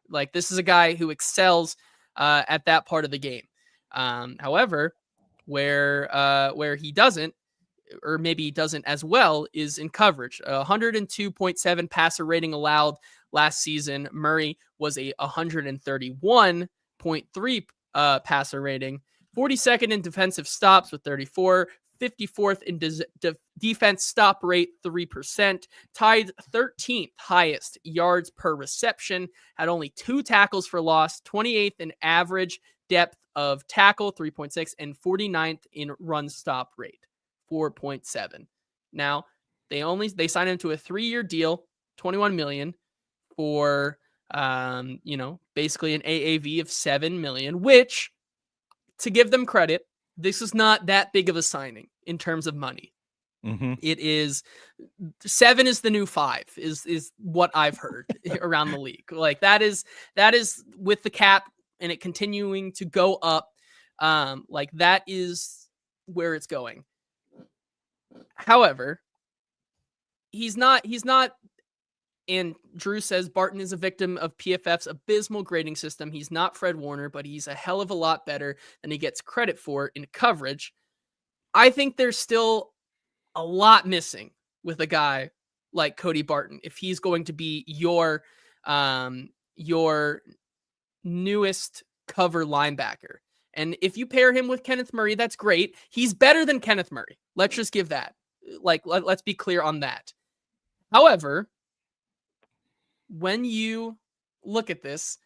Like, this is a guy who excels at that part of the game. However, where he doesn't, or maybe he doesn't as well, is in coverage. 102.7 passer rating allowed last season. Murray was a 131.3 passer rating. 42nd in defensive stops with 34. 54th in defense stop rate, 3%. Tied 13th highest yards per reception. Had only 2 tackles for loss. 28th in average depth of tackle, 3.6, and 49th in run stop rate, 4.7. Now, they signed him to a 3-year deal, $21 million for basically an AAV of $7 million, which, to give them credit, this is not that big of a signing in terms of money. Mm-hmm. It is 7 is the new 5 is what I've heard around the league. Like, that is with the cap and it continuing to go up. Like that is where it's going. However, he's not and Drew says Barton is a victim of PFF's abysmal grading system. He's not Fred Warner, but he's a hell of a lot better than he gets credit for in coverage. I think there's still a lot missing with a guy like Cody Barton if he's going to be your newest cover linebacker. And if you pair him with Kenneth Murray, that's great. He's better than Kenneth Murray. Let's just give that. Like, let's be clear on that. However, when you look at this,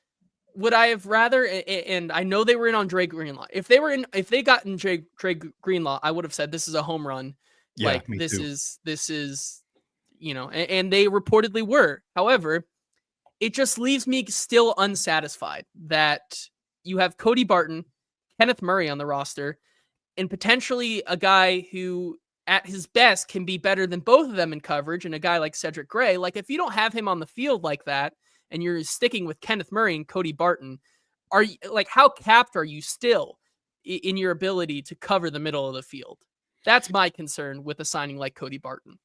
would I have rather, and I know they were in on Dre Greenlaw. If they got in Dre Greenlaw, I would have said this is a home run. Yeah, Like me this too. is, and they reportedly were. However, it just leaves me still unsatisfied that you have Cody Barton, Kenneth Murray on the roster, and potentially a guy who at his best can be better than both of them in coverage, and a guy like Cedric Gray. Like if you don't have him on the field like that and you're sticking with Kenneth Murray and Cody Barton, are you like how capped are you still in your ability to cover the middle of the field? That's my concern with a signing like Cody Barton.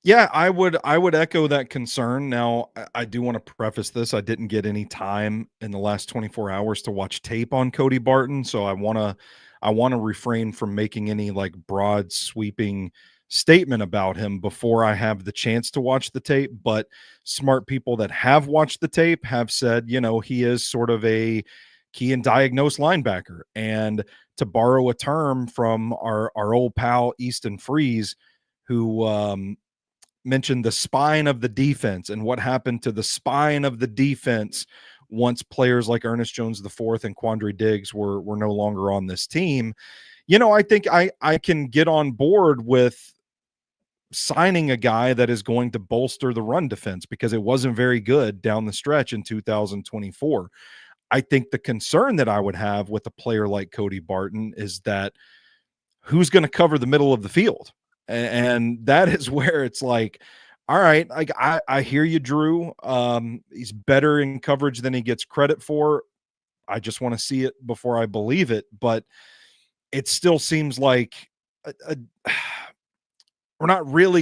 Yeah, I would echo that concern. Now, I do want to preface this. I didn't get any time in the last 24 hours to watch tape on Cody Barton, so I want to refrain from making any like broad sweeping statement about him before I have the chance to watch the tape, but smart people that have watched the tape have said, he is sort of a key and diagnose linebacker. And to borrow a term from our old pal Easton Freeze, who mentioned the spine of the defense and what happened to the spine of the defense once players like Ernest Jones IV and Quandre Diggs were no longer on this team. I think I can get on board with signing a guy that is going to bolster the run defense because it wasn't very good down the stretch in 2024. I think the concern that I would have with a player like Cody Barton is that who's going to cover the middle of the field? And that is where it's like, all right, like I hear you, Drew. He's better in coverage than he gets credit for. I just want to see it before I believe it. But it still seems like we're not really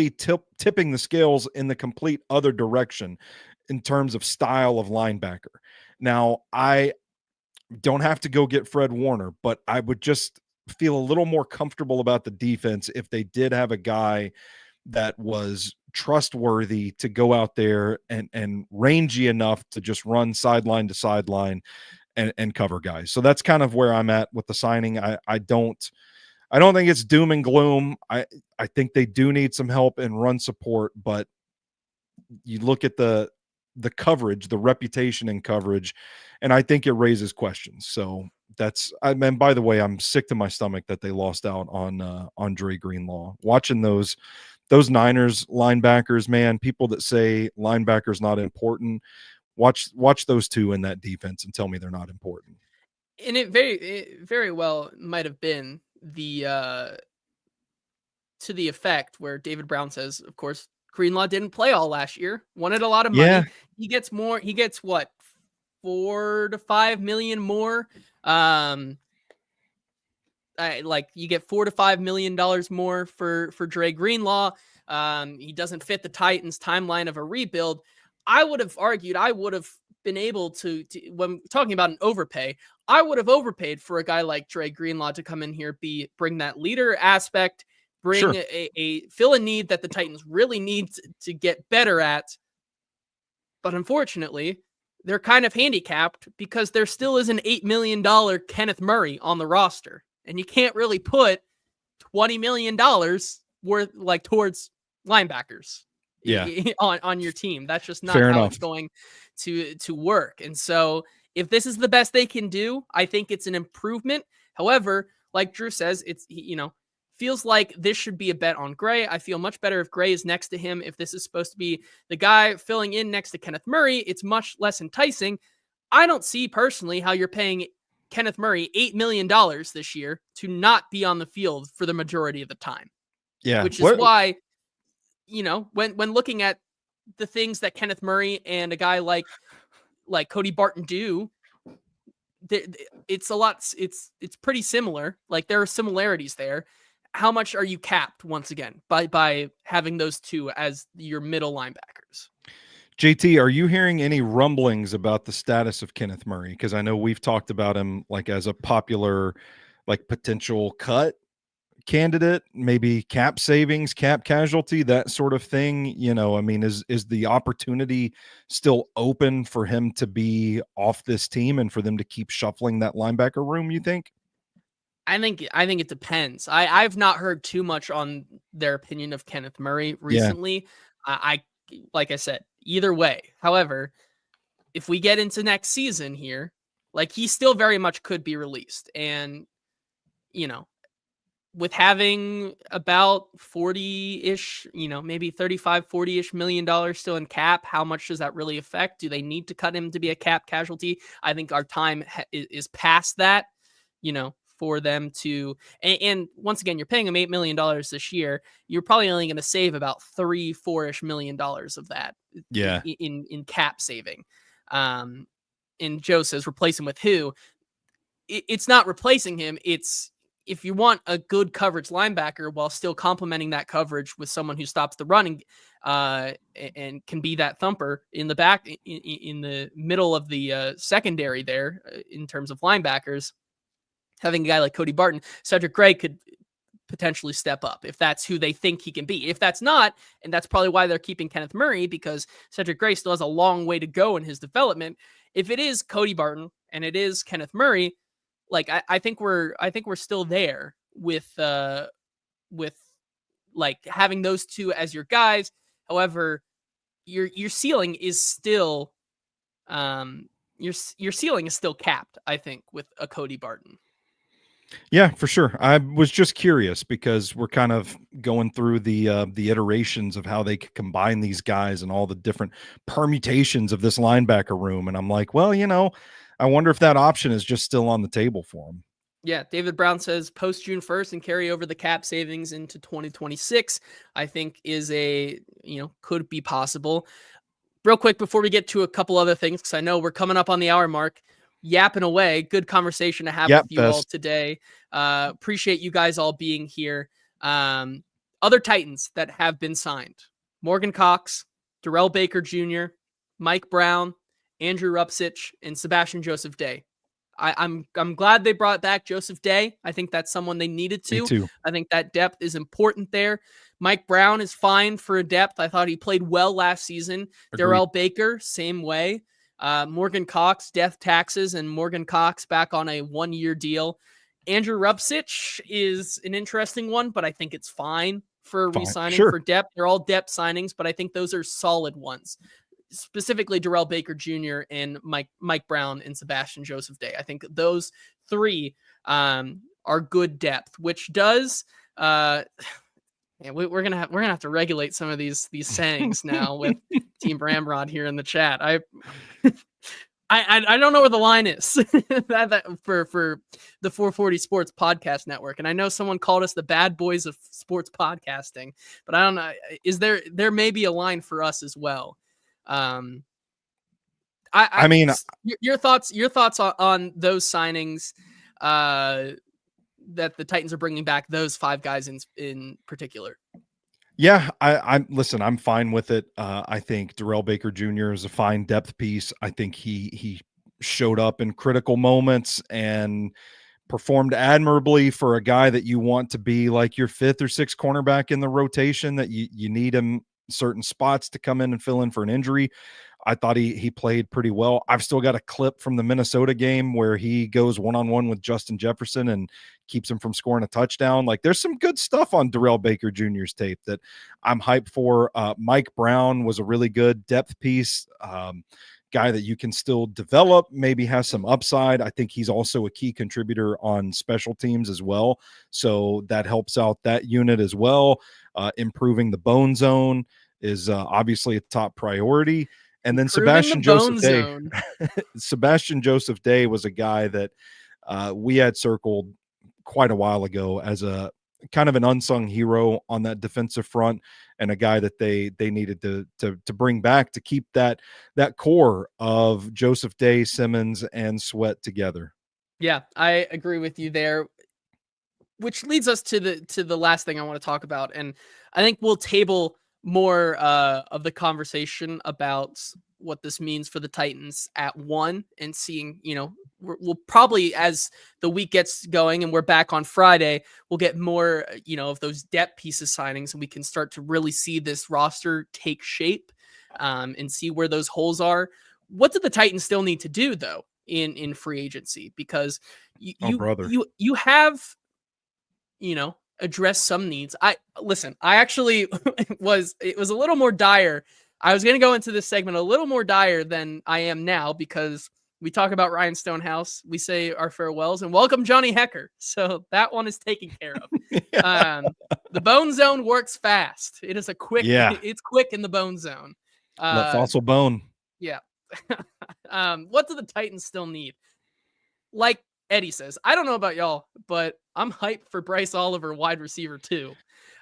tipping the scales in the complete other direction in terms of style of linebacker. Now, I don't have to go get Fred Warner, but I would just feel a little more comfortable about the defense if they did have a guy that was trustworthy to go out there and rangy enough to just run sideline to sideline and cover guys. So that's kind of where I'm at with the signing. I don't think it's doom and gloom. I think they do need some help in run support, but you look at the coverage, the reputation in coverage, and I think it raises questions. So I mean, by the way, I'm sick to my stomach that they lost out on Dre Greenlaw. Watching those Niners linebackers, man, people that say linebackers not important, watch those two in that defense and tell me they're not important. And it very well might have been to the effect where David Brown says, of course, Greenlaw didn't play all last year, wanted a lot of Yeah, money. He gets what, 4 to 5 million more. Like you get $4 to $5 million more for Dre Greenlaw. He doesn't fit the Titans' timeline of a rebuild. I would have argued I would have been able to when talking about an overpay, I would have overpaid for a guy like Dre Greenlaw to come in here, bring that leader aspect, bring sure. a fill a need that the Titans really need to get better at. But unfortunately, they're kind of handicapped because there still is an $8 million Kenneth Murray on the roster. And you can't really put $20 million worth like towards linebackers Yeah, on your team. That's just not fair how enough. it's going to work. And so if this is the best they can do, I think it's an improvement. However, like Drew says, it's, feels like this should be a bet on Gray. I feel much better if Gray is next to him. If this is supposed to be the guy filling in next to Kenneth Murray, it's much less enticing. I don't see personally how you're paying Kenneth Murray $8 million this year to not be on the field for the majority of the time, Yeah. which is why, when looking at the things that Kenneth Murray and a guy like Cody Barton do, it's a lot. It's pretty similar. Like there are similarities there. How much are you capped once again by having those two as your middle linebackers? JT, are you hearing any rumblings about the status of Kenneth Murray? Because I know we've talked about him like as a popular, like potential cut candidate, maybe cap savings, cap casualty, that sort of thing. I mean, is the opportunity still open for him to be off this team and for them to keep shuffling that linebacker room, you think? I think it depends. I've not heard too much on their opinion of Kenneth Murray Yeah. recently. I like I said, either way. However, if we get into next season here, like he still very much could be released. And, you know, with having about 40-ish, maybe 35, 40-ish $40 still in cap, how much does that really affect? Do they need to cut him to be a cap casualty? I think our time is past that, for them to, and once again, you're paying him $8 million this year. You're probably only going to save about 3, 4-ish $4 million of that Yeah. in cap saving. And Joe says, replace him with who? It's not replacing him. It's, if you want a good coverage linebacker while still complementing that coverage with someone who stops the running and can be that thumper in the back, in the middle of the secondary there in terms of linebackers, having a guy like Cody Barton, Cedric Gray could potentially step up if that's who they think he can be. If that's not, and that's probably why they're keeping Kenneth Murray, because Cedric Gray still has a long way to go in his development. If it is Cody Barton and it is Kenneth Murray, like I think we're still there with like having those two as your guys. However, your ceiling is still your ceiling is still capped, I think, with a Cody Barton. Yeah, for sure. I was just curious because we're kind of going through the iterations of how they could combine these guys and all the different permutations of this linebacker room, and I'm like, well, I wonder if that option is just still on the table for them. Yeah, David Brown says post June 1st and carry over the cap savings into 2026, I think is could be possible. Real quick before we get to a couple other things, because I know we're coming up on the hour mark, yapping away. Good conversation to have with you all today. Appreciate you guys all being here. Other Titans that have been signed: Morgan Cox, Darrell Baker Jr., Mike Brown, Andrew Rupsich, and Sebastian Joseph Day. I'm glad they brought back Joseph Day. I think that's someone they needed to. Me too. I think that depth is important there. Mike Brown is fine for a depth. I thought he played well last season. Darrell Baker, same way. Morgan Cox, death taxes, and Morgan Cox back on a 1-year deal. Andrew Rupsich is an interesting one, but I think it's fine for re-signing for depth. They're all depth signings, but I think those are solid ones. Specifically Darrell Baker Jr. and Mike Brown and Sebastian Joseph Day. I think those three are good depth, which does we're gonna have to regulate some of these sayings now with Team Ramrod here in the chat. I don't know where the line is that for the 440 Sports Podcast Network, and I know someone called us the bad boys of sports podcasting, but I don't know. Is there may be a line for us as well? I mean, your thoughts on those signings that the Titans are bringing back, those 5 guys in particular. Yeah, I'm fine with it. I think Darrell Baker Jr. is a fine depth piece. I think he showed up in critical moments and performed admirably for a guy that you want to be like your 5th or 6th cornerback in the rotation, that you need him certain spots to come in and fill in for an injury. I thought he played pretty well. I've still got a clip from the Minnesota game where he goes one-on-one with Justin Jefferson and keeps him from scoring a touchdown. Like, there's some good stuff on Darrell Baker Jr.'s tape that I'm hyped for. Mike Brown was a really good depth piece. Guy that you can still develop, maybe has some upside. I think he's also a key contributor on special teams as well. So that helps out that unit as well. Improving the bone zone is obviously a top priority. And then Sebastian Joseph Day. Sebastian Joseph Day was a guy that we had circled quite a while ago as a kind of an unsung hero on that defensive front, and a guy that they needed to bring back to keep that core of Joseph Day, Simmons, and Sweat together. Yeah, I agree with you there. Which leads us to the last thing I want to talk about, and I think we'll table more of the conversation about what this means for the Titans at 1, and seeing, we'll probably, as the week gets going and we're back on Friday, we'll get more, of those depth pieces signings, and we can start to really see this roster take shape, and see where those holes are. What do the Titans still need to do, though, in free agency? Because you Oh, you brother. you have, address some needs. I actually it was a little more dire. I was going to go into this segment a little more dire than I am now, because we talk about Ryan Stonehouse, we say our farewells, and welcome Johnny Hecker. So that one is taken care of. Yeah. The bone zone works fast. It is a quick, Yeah. it's quick in the bone zone. Let Uh, fossil bone. yeah. What do the Titans still need? Like Eddie says, I don't know about y'all, but I'm hyped for Bryce Oliver, wide receiver too.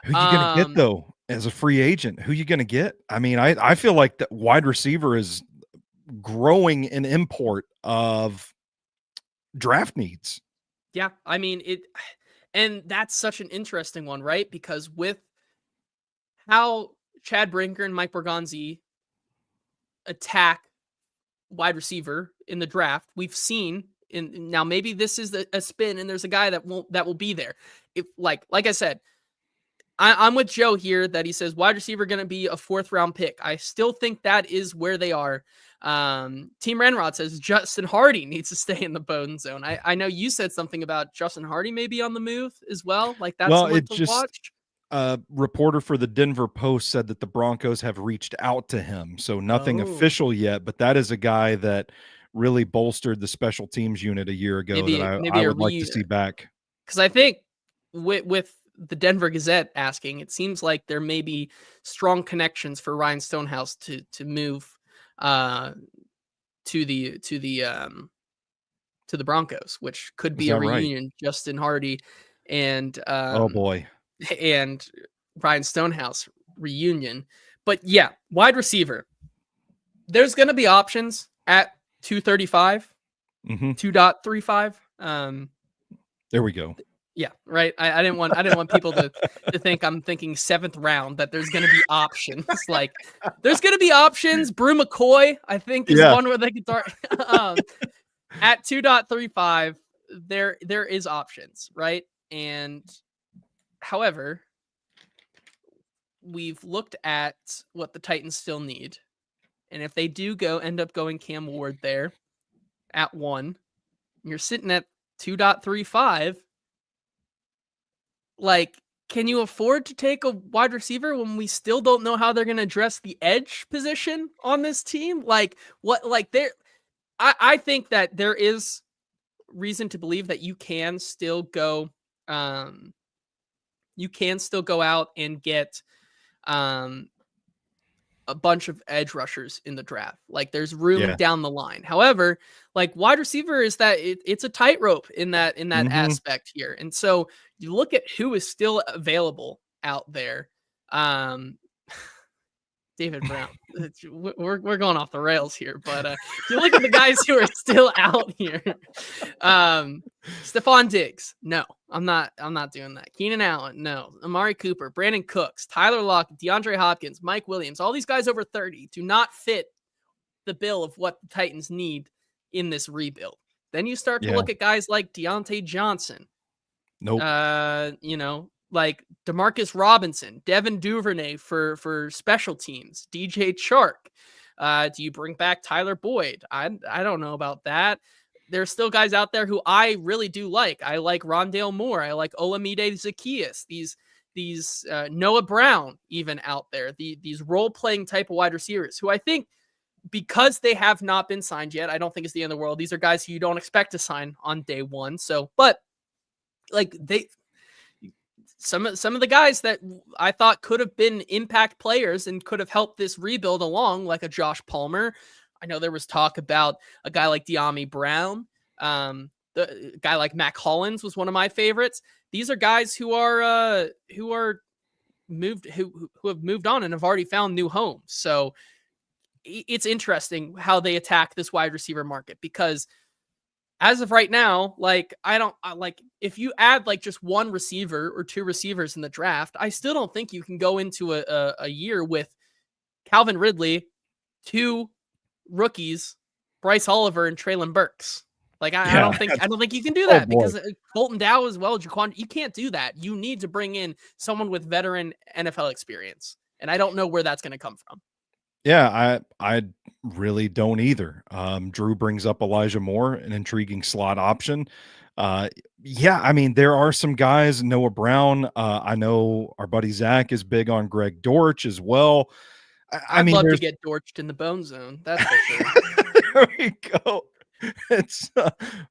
Who you gonna get Um, though as a free agent? Who you gonna get? I mean, I feel like the wide receiver is growing in import of draft needs. yeah, I mean it, and that's such an interesting one, right? Because with how Chad Brinker and Mike Bergonzi attack wide receiver in the draft, we've seen in now, maybe this is a spin, and there's a guy that will be there. If like I said, I'm with Joe here that he says wide receiver going to be a 4th round pick. I still think that is where they are. Team Renrod says Justin Hardy needs to stay in the bone zone. I know you said something about Justin Hardy maybe on the move as well. Like that's Well, someone it to just watch. a reporter for the Denver Post said that the Broncos have reached out to him. So nothing Oh, official yet, but that is a guy that really bolstered the special teams unit a year ago that I maybe a would like to reunion, see back. because I think with the Denver Gazette asking, it seems like there may be strong connections for Ryan Stonehouse to move uh, to the Broncos, which could Is be a that right? reunion. Justin Hardy and Oh boy. and Ryan Stonehouse reunion. But yeah, wide receiver. There's going to be options at 235, Mhm. 2.35. There we go. Yeah, right. I didn't want people to think I'm thinking 7th round, that there's gonna be options. Like there's gonna be options. Brew McCoy, I think, is Yeah. one where they could start at 2.35. There is options, right? And however, we've looked at what the Titans still need. And if they do end up going Cam Ward there at 1, you're sitting at 2.35. Like, can you afford to take a wide receiver when we still don't know how they're going to address the edge position on this team? Like, what, like, there, I think that there is reason to believe that um, you can still go out and get, um, a bunch of edge rushers in the draft. Like there's room Yeah. down the line. However, like wide receiver is that it's a tightrope in that Mhm. aspect here. And so you look at who is still available out there. Um, David Brown. We're going off the rails here, but if you look at the guys who are still out here, Stephon Diggs, no, I'm not doing that. Keenan Allen, no. Amari Cooper, Brandon Cooks, Tyler Lockett, DeAndre Hopkins, Mike Williams, all these guys over 30 do not fit the bill of what the Titans need in this rebuild. Then you start to Yeah. look at guys like Deontay Johnson, Nope. like Demarcus Robinson, Devin Duvernay for special teams, DJ Chark. Do you bring back Tyler Boyd? I don't know about that. There's still guys out there who I really do like. I like Rondale Moore. I like Olamide Zaccheaus. These Noah Brown even out there. These role playing type of wide receivers who I think, because they have not been signed yet, I don't think it's the end of the world. These are guys who you don't expect to sign on day one. So, but like some of the guys that I thought could have been impact players and could have helped this rebuild along, like a Josh Palmer. I know there was talk about a guy like De'Ami Brown. The guy like Mac Hollins was one of my favorites. These are guys who are who have moved on and have already found new homes. So it's interesting how they attack this wide receiver market, because as of right now, like like if you add like just one receiver or two receivers in the draft, I still don't think you can go into a year with Calvin Ridley, two rookies, Bryce Oliver and Traylon Burks. Like Yeah, I don't think you can do oh that boy. because Colton Dow as well, Jaquan, you can't do that. You need to bring in someone with veteran NFL experience, and I don't know where that's going to come from. Yeah, I really don't either. Drew brings up Elijah Moore, an intriguing slot option. Uh, yeah, I mean, there are some guys, Noah Brown. I know our buddy Zach is big on Greg Dortch as well. I I'd mean, love to there's get Dortched in the bone zone, that's for sure. there we go. It's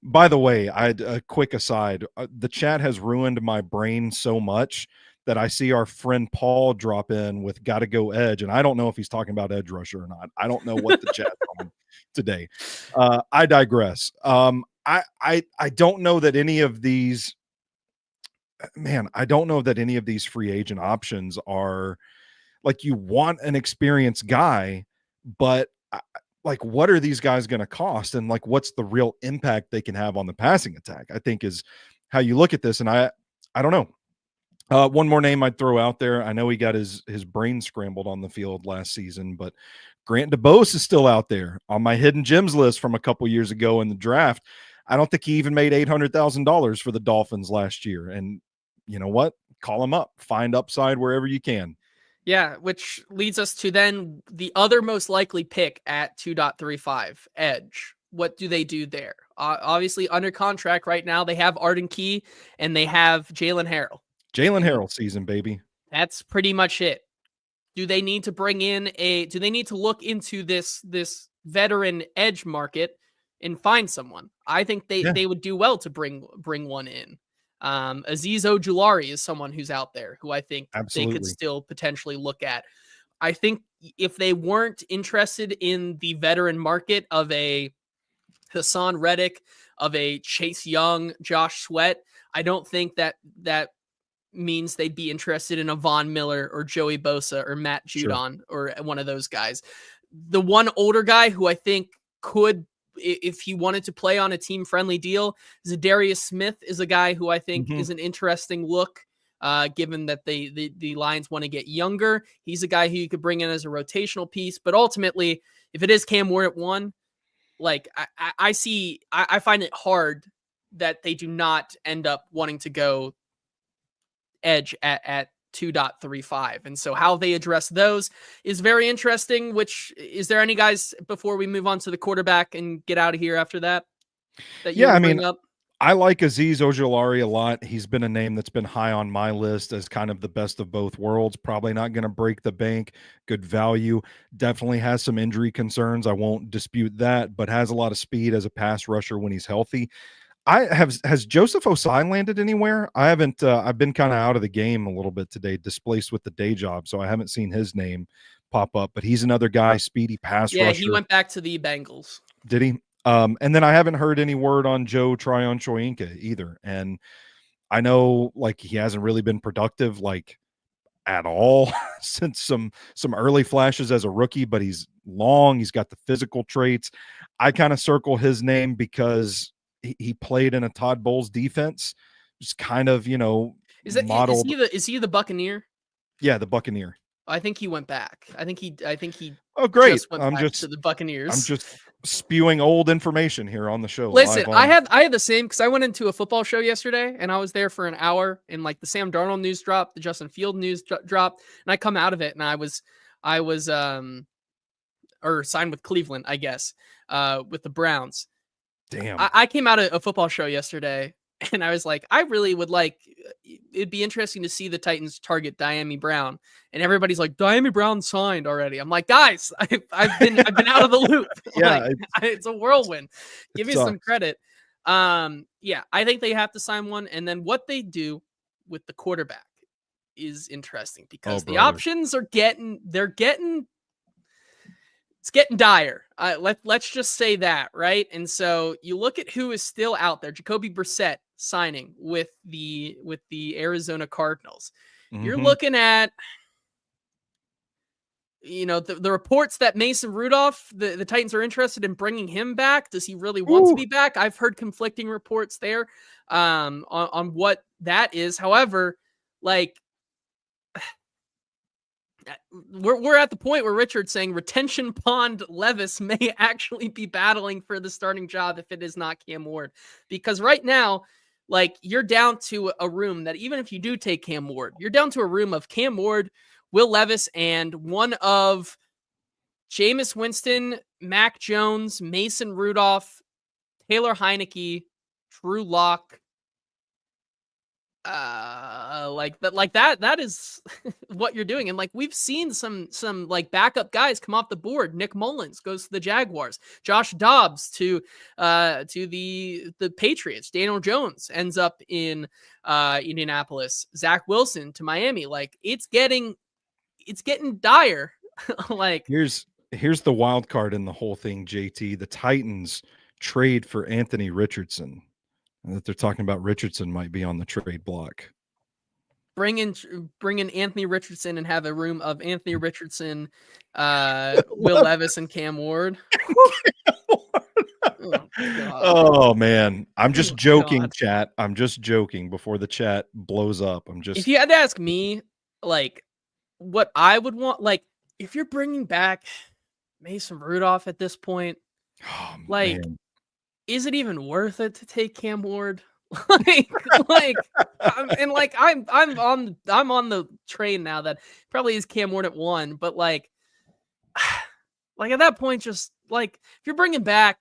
by the way, I a quick aside. The chat has ruined my brain so much that I see our friend Paul drop in with "Gotta go Edge," and I don't know if he's talking about edge rusher or not. I don't know what the chat's on today. I digress. I don't know that any of these man, I don't know that any of these free agent options are like you want an experienced guy, but like what are these guys going to cost and like what's the real impact they can have on the passing attack? I think is how you look at this. And I don't know. One more name I'd throw out there. I know he got his brain scrambled on the field last season, but Grant DeBose is still out there on my hidden gems list from a couple years ago in the draft. I don't think he even made $800,000 for the Dolphins last year. And you know what? Call him up, find upside wherever you can. Yeah, which leads us to then the other most likely pick at 2.35, edge. What do they do there? Obviously, under contract right now, they have Arden Key and they have Jalen Harrell. Jalen I mean, Harrell season, baby. that's pretty much it. Do they need to bring in do they need to look into this veteran edge market and find someone? I think Yeah, they would do well to bring one in. Azeez Ojulari is someone who's out there who I think they could absolutely. still potentially look at. I think if they weren't interested in the veteran market of a Hassan Reddick, of a Chase Young, Josh Sweat, I don't think that means they'd be interested in a Von Miller or Joey Bosa or Matt Sure. Judon or one of those guys. The one older guy who I think could, if he wanted to play on a team friendly deal, Zadarius Smith is a guy who I think Mhm. is an interesting look. Given that the Lions want to get younger, he's a guy who you could bring in as a rotational piece. But ultimately, if it is Cam Ward at one, like I find it hard that they do not end up wanting to go edge at 2.35. And so how they address those is very interesting. Which is there any guys before we move on to the quarterback and get out of here after that you Yeah, want I to mean, bring up? I like Azeez Ojulari a lot. He's been a name that's been high on my list as kind of the best of both worlds. Probably not going to break the bank. Good value. Definitely has some injury concerns. I won't dispute that, but has a lot of speed as a pass rusher when he's healthy. Has Joseph Osai landed anywhere? I haven't. I've been kind of out of the game a little bit today, displaced with the day job, so I haven't seen his name pop up. But he's another guy, speedy pass Yeah, he rusher. went back to the Bengals. Did he? And then I haven't heard any word on Joe Tryon Choyinka either. And I know like he hasn't really been productive like at all since some early flashes as a rookie, but he's long, he's got the physical traits. I kind of circle his name because he played in a Todd Bowles defense, just kind of, modeled. Is he the Buccaneer? Yeah, the Buccaneer. I think he went back. I think he Oh, great. just went back to the I'm Buccaneers. just spewing old information here on the show Listen, live on. I had the same because I went into a football show yesterday and I was there for an hour and like the Sam Darnold news dropped, the Justin Field news dropped, and I come out of it and I was or signed with Cleveland, I guess, with the Browns. Damn. I came out of a football show yesterday and I was like, I really would like, it'd be interesting to see the Titans target Diami Brown. And everybody's like, Diami Brown signed already. I'm like, guys, I've been out of the loop. Yeah, Like, it's a whirlwind. it Give me some sucks. credit. Yeah, I think they have to sign one. And then what they do with the quarterback is interesting Oh, because the brother. options are it's getting dire. Let's just say that, right? And so you look at who is still out there. Jacoby Brissett signing with the Arizona Cardinals. You're Mhm. looking at the reports that Mason Rudolph, the Titans are interested in bringing him back. Does he really want to Ooh, be back? I've heard conflicting reports there on what that is. However, like we're at the point where Richard's saying retention pond Levis may actually be battling for the starting job if it is not Cam Ward, because right now, like you're down to a room that even if you do take Cam Ward, you're down to a room of Cam Ward, Will Levis, and one of Jameis Winston, Mac Jones, Mason Rudolph, Taylor Heineke, Drew Lock. That is what you're doing. And like we've seen some like backup guys come off the board. Nick Mullins goes to the Jaguars, Josh Dobbs to the Patriots, Daniel Jones ends up in Indianapolis, Zach Wilson to Miami. Like it's getting dire. Like here's the wild card in the whole thing, JT. The Titans trade for Anthony Richardson. That they're talking about Richardson might be on the trade block. Bring in Anthony Richardson and have a room of Anthony Richardson, Will Levis, and Cam Ward. Oh man, I'm just joking, God. chat. I'm just joking before the chat blows up. If you had to ask me, like, what I would want, like, if you're bringing back Mason Rudolph at this point, like, man. is it even worth it to take Cam Ward? I'm on the train now that probably is Cam Ward at 1, but like at that point, just like if you're bringing back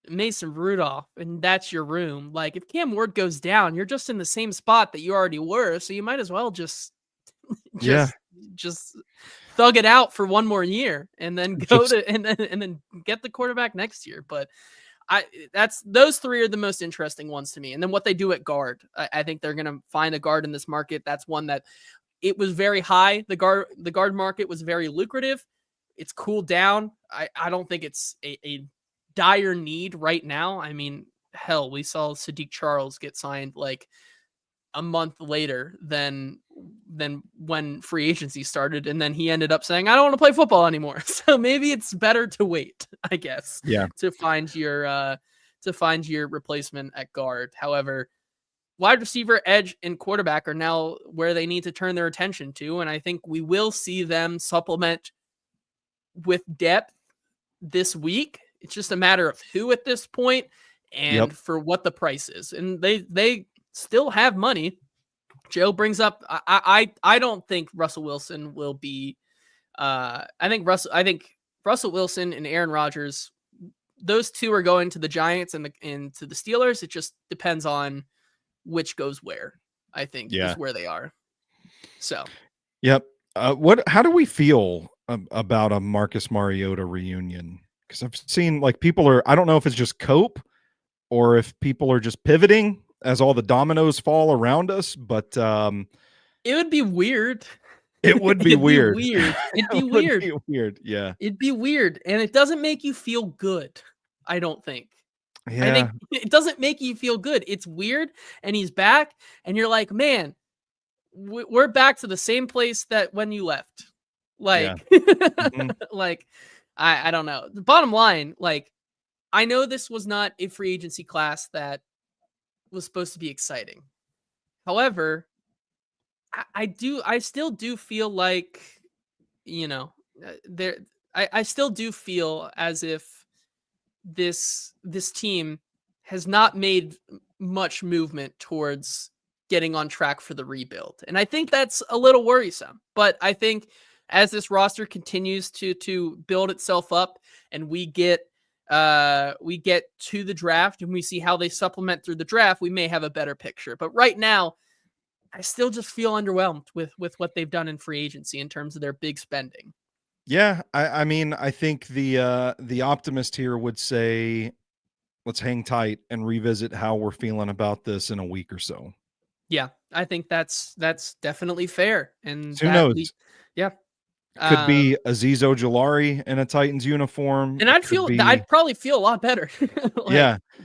Mason Rudolph and that's your room, like if Cam Ward goes down, you're just in the same spot that you already were, so you might as well just thug it out for one more year and then and then get the quarterback next year. But those three are the most interesting ones to me. And then what they do at guard, I think they're going to find a guard in this market. That's one that it was very high. The guard market was very lucrative. It's cooled down. I don't think it's a dire need right now. I mean, hell, we saw Sadiq Charles get signed like a month later than when free agency started, and then he ended up saying, I don't want to play football anymore. So maybe it's better to wait, I guess, to find your replacement at guard. However, wide receiver, edge, and quarterback are now where they need to turn their attention to, and I think we will see them supplement with depth this week. It's just a matter of who at this point and for what the price is. And they still have money. Joe brings up, I don't think Russell Wilson will be, I think Russell Wilson and Aaron Rodgers, those two are going to the Giants and to the Steelers. It just depends on which goes where, I think is where they are. So, how do we feel about a Marcus Mariota reunion? Because I've seen like I don't know if it's just cope or if people are just pivoting as all the dominoes fall around us, but it would be weird. It would be weird. It'd be weird. Yeah. It'd be weird. And it doesn't make you feel good, I don't think. Yeah. I think it doesn't make you feel good. It's weird. And he's back. And you're like, man, we're back to the same place that when you left. Like, like, I don't know. The bottom line, like, I know this was not a free agency class that was supposed to be exciting. However, I still do feel like, I still do feel as if this team has not made much movement towards getting on track for the rebuild. And I think that's a little worrisome, but I think as this roster continues to build itself up and we get to the draft and we see how they supplement through the draft, we may have a better picture. But right now, I still just feel underwhelmed with what they've done in free agency in terms of their big spending. Yeah, I mean, I think the optimist here would say, let's hang tight and revisit how we're feeling about this in a week or so. Yeah, I think that's definitely fair. And who knows? Could be Azeez Ojulari in a Titans uniform. And I'd probably feel a lot better.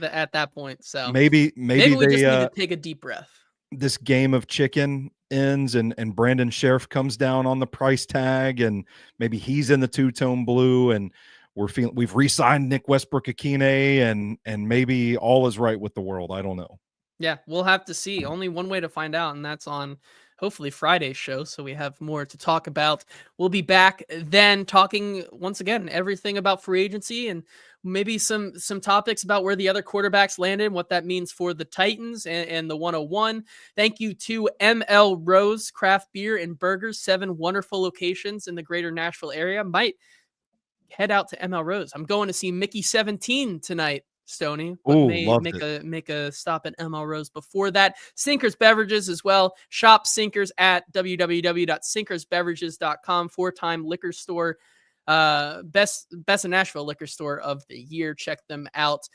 At that point. So maybe we just need to take a deep breath. This game of chicken ends and Brandon Sheriff comes down on the price tag, and maybe he's in the two-tone blue, and we've re-signed Nick Westbrook-Akine, and maybe all is right with the world. I don't know. Yeah, we'll have to see. Only one way to find out, and that's on hopefully Friday's show. So we have more to talk about. We'll be back then talking once again everything about free agency and maybe some topics about where the other quarterbacks landed, what that means for the Titans and the 101. Thank you to ML Rose Craft Beer and Burgers, 7 wonderful locations in the greater Nashville area. Might head out to ML Rose. I'm going to see Mickey 17 tonight, Stoney, but Ooh, may loved make a stop at ML Rose before that. Sinkers Beverages as well. Shop Sinkers at www.sinkersbeverages.com. 4-time liquor store, best in Nashville liquor store of the year. Check them out.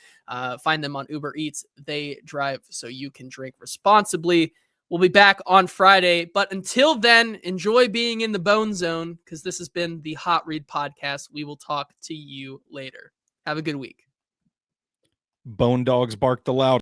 Find them on Uber Eats. They drive so you can drink responsibly. We'll be back on Friday, but until then, enjoy being in the Bone Zone, because this has been the Hot Read Podcast. We will talk to you later. Have a good week. Bone dogs bark the loud.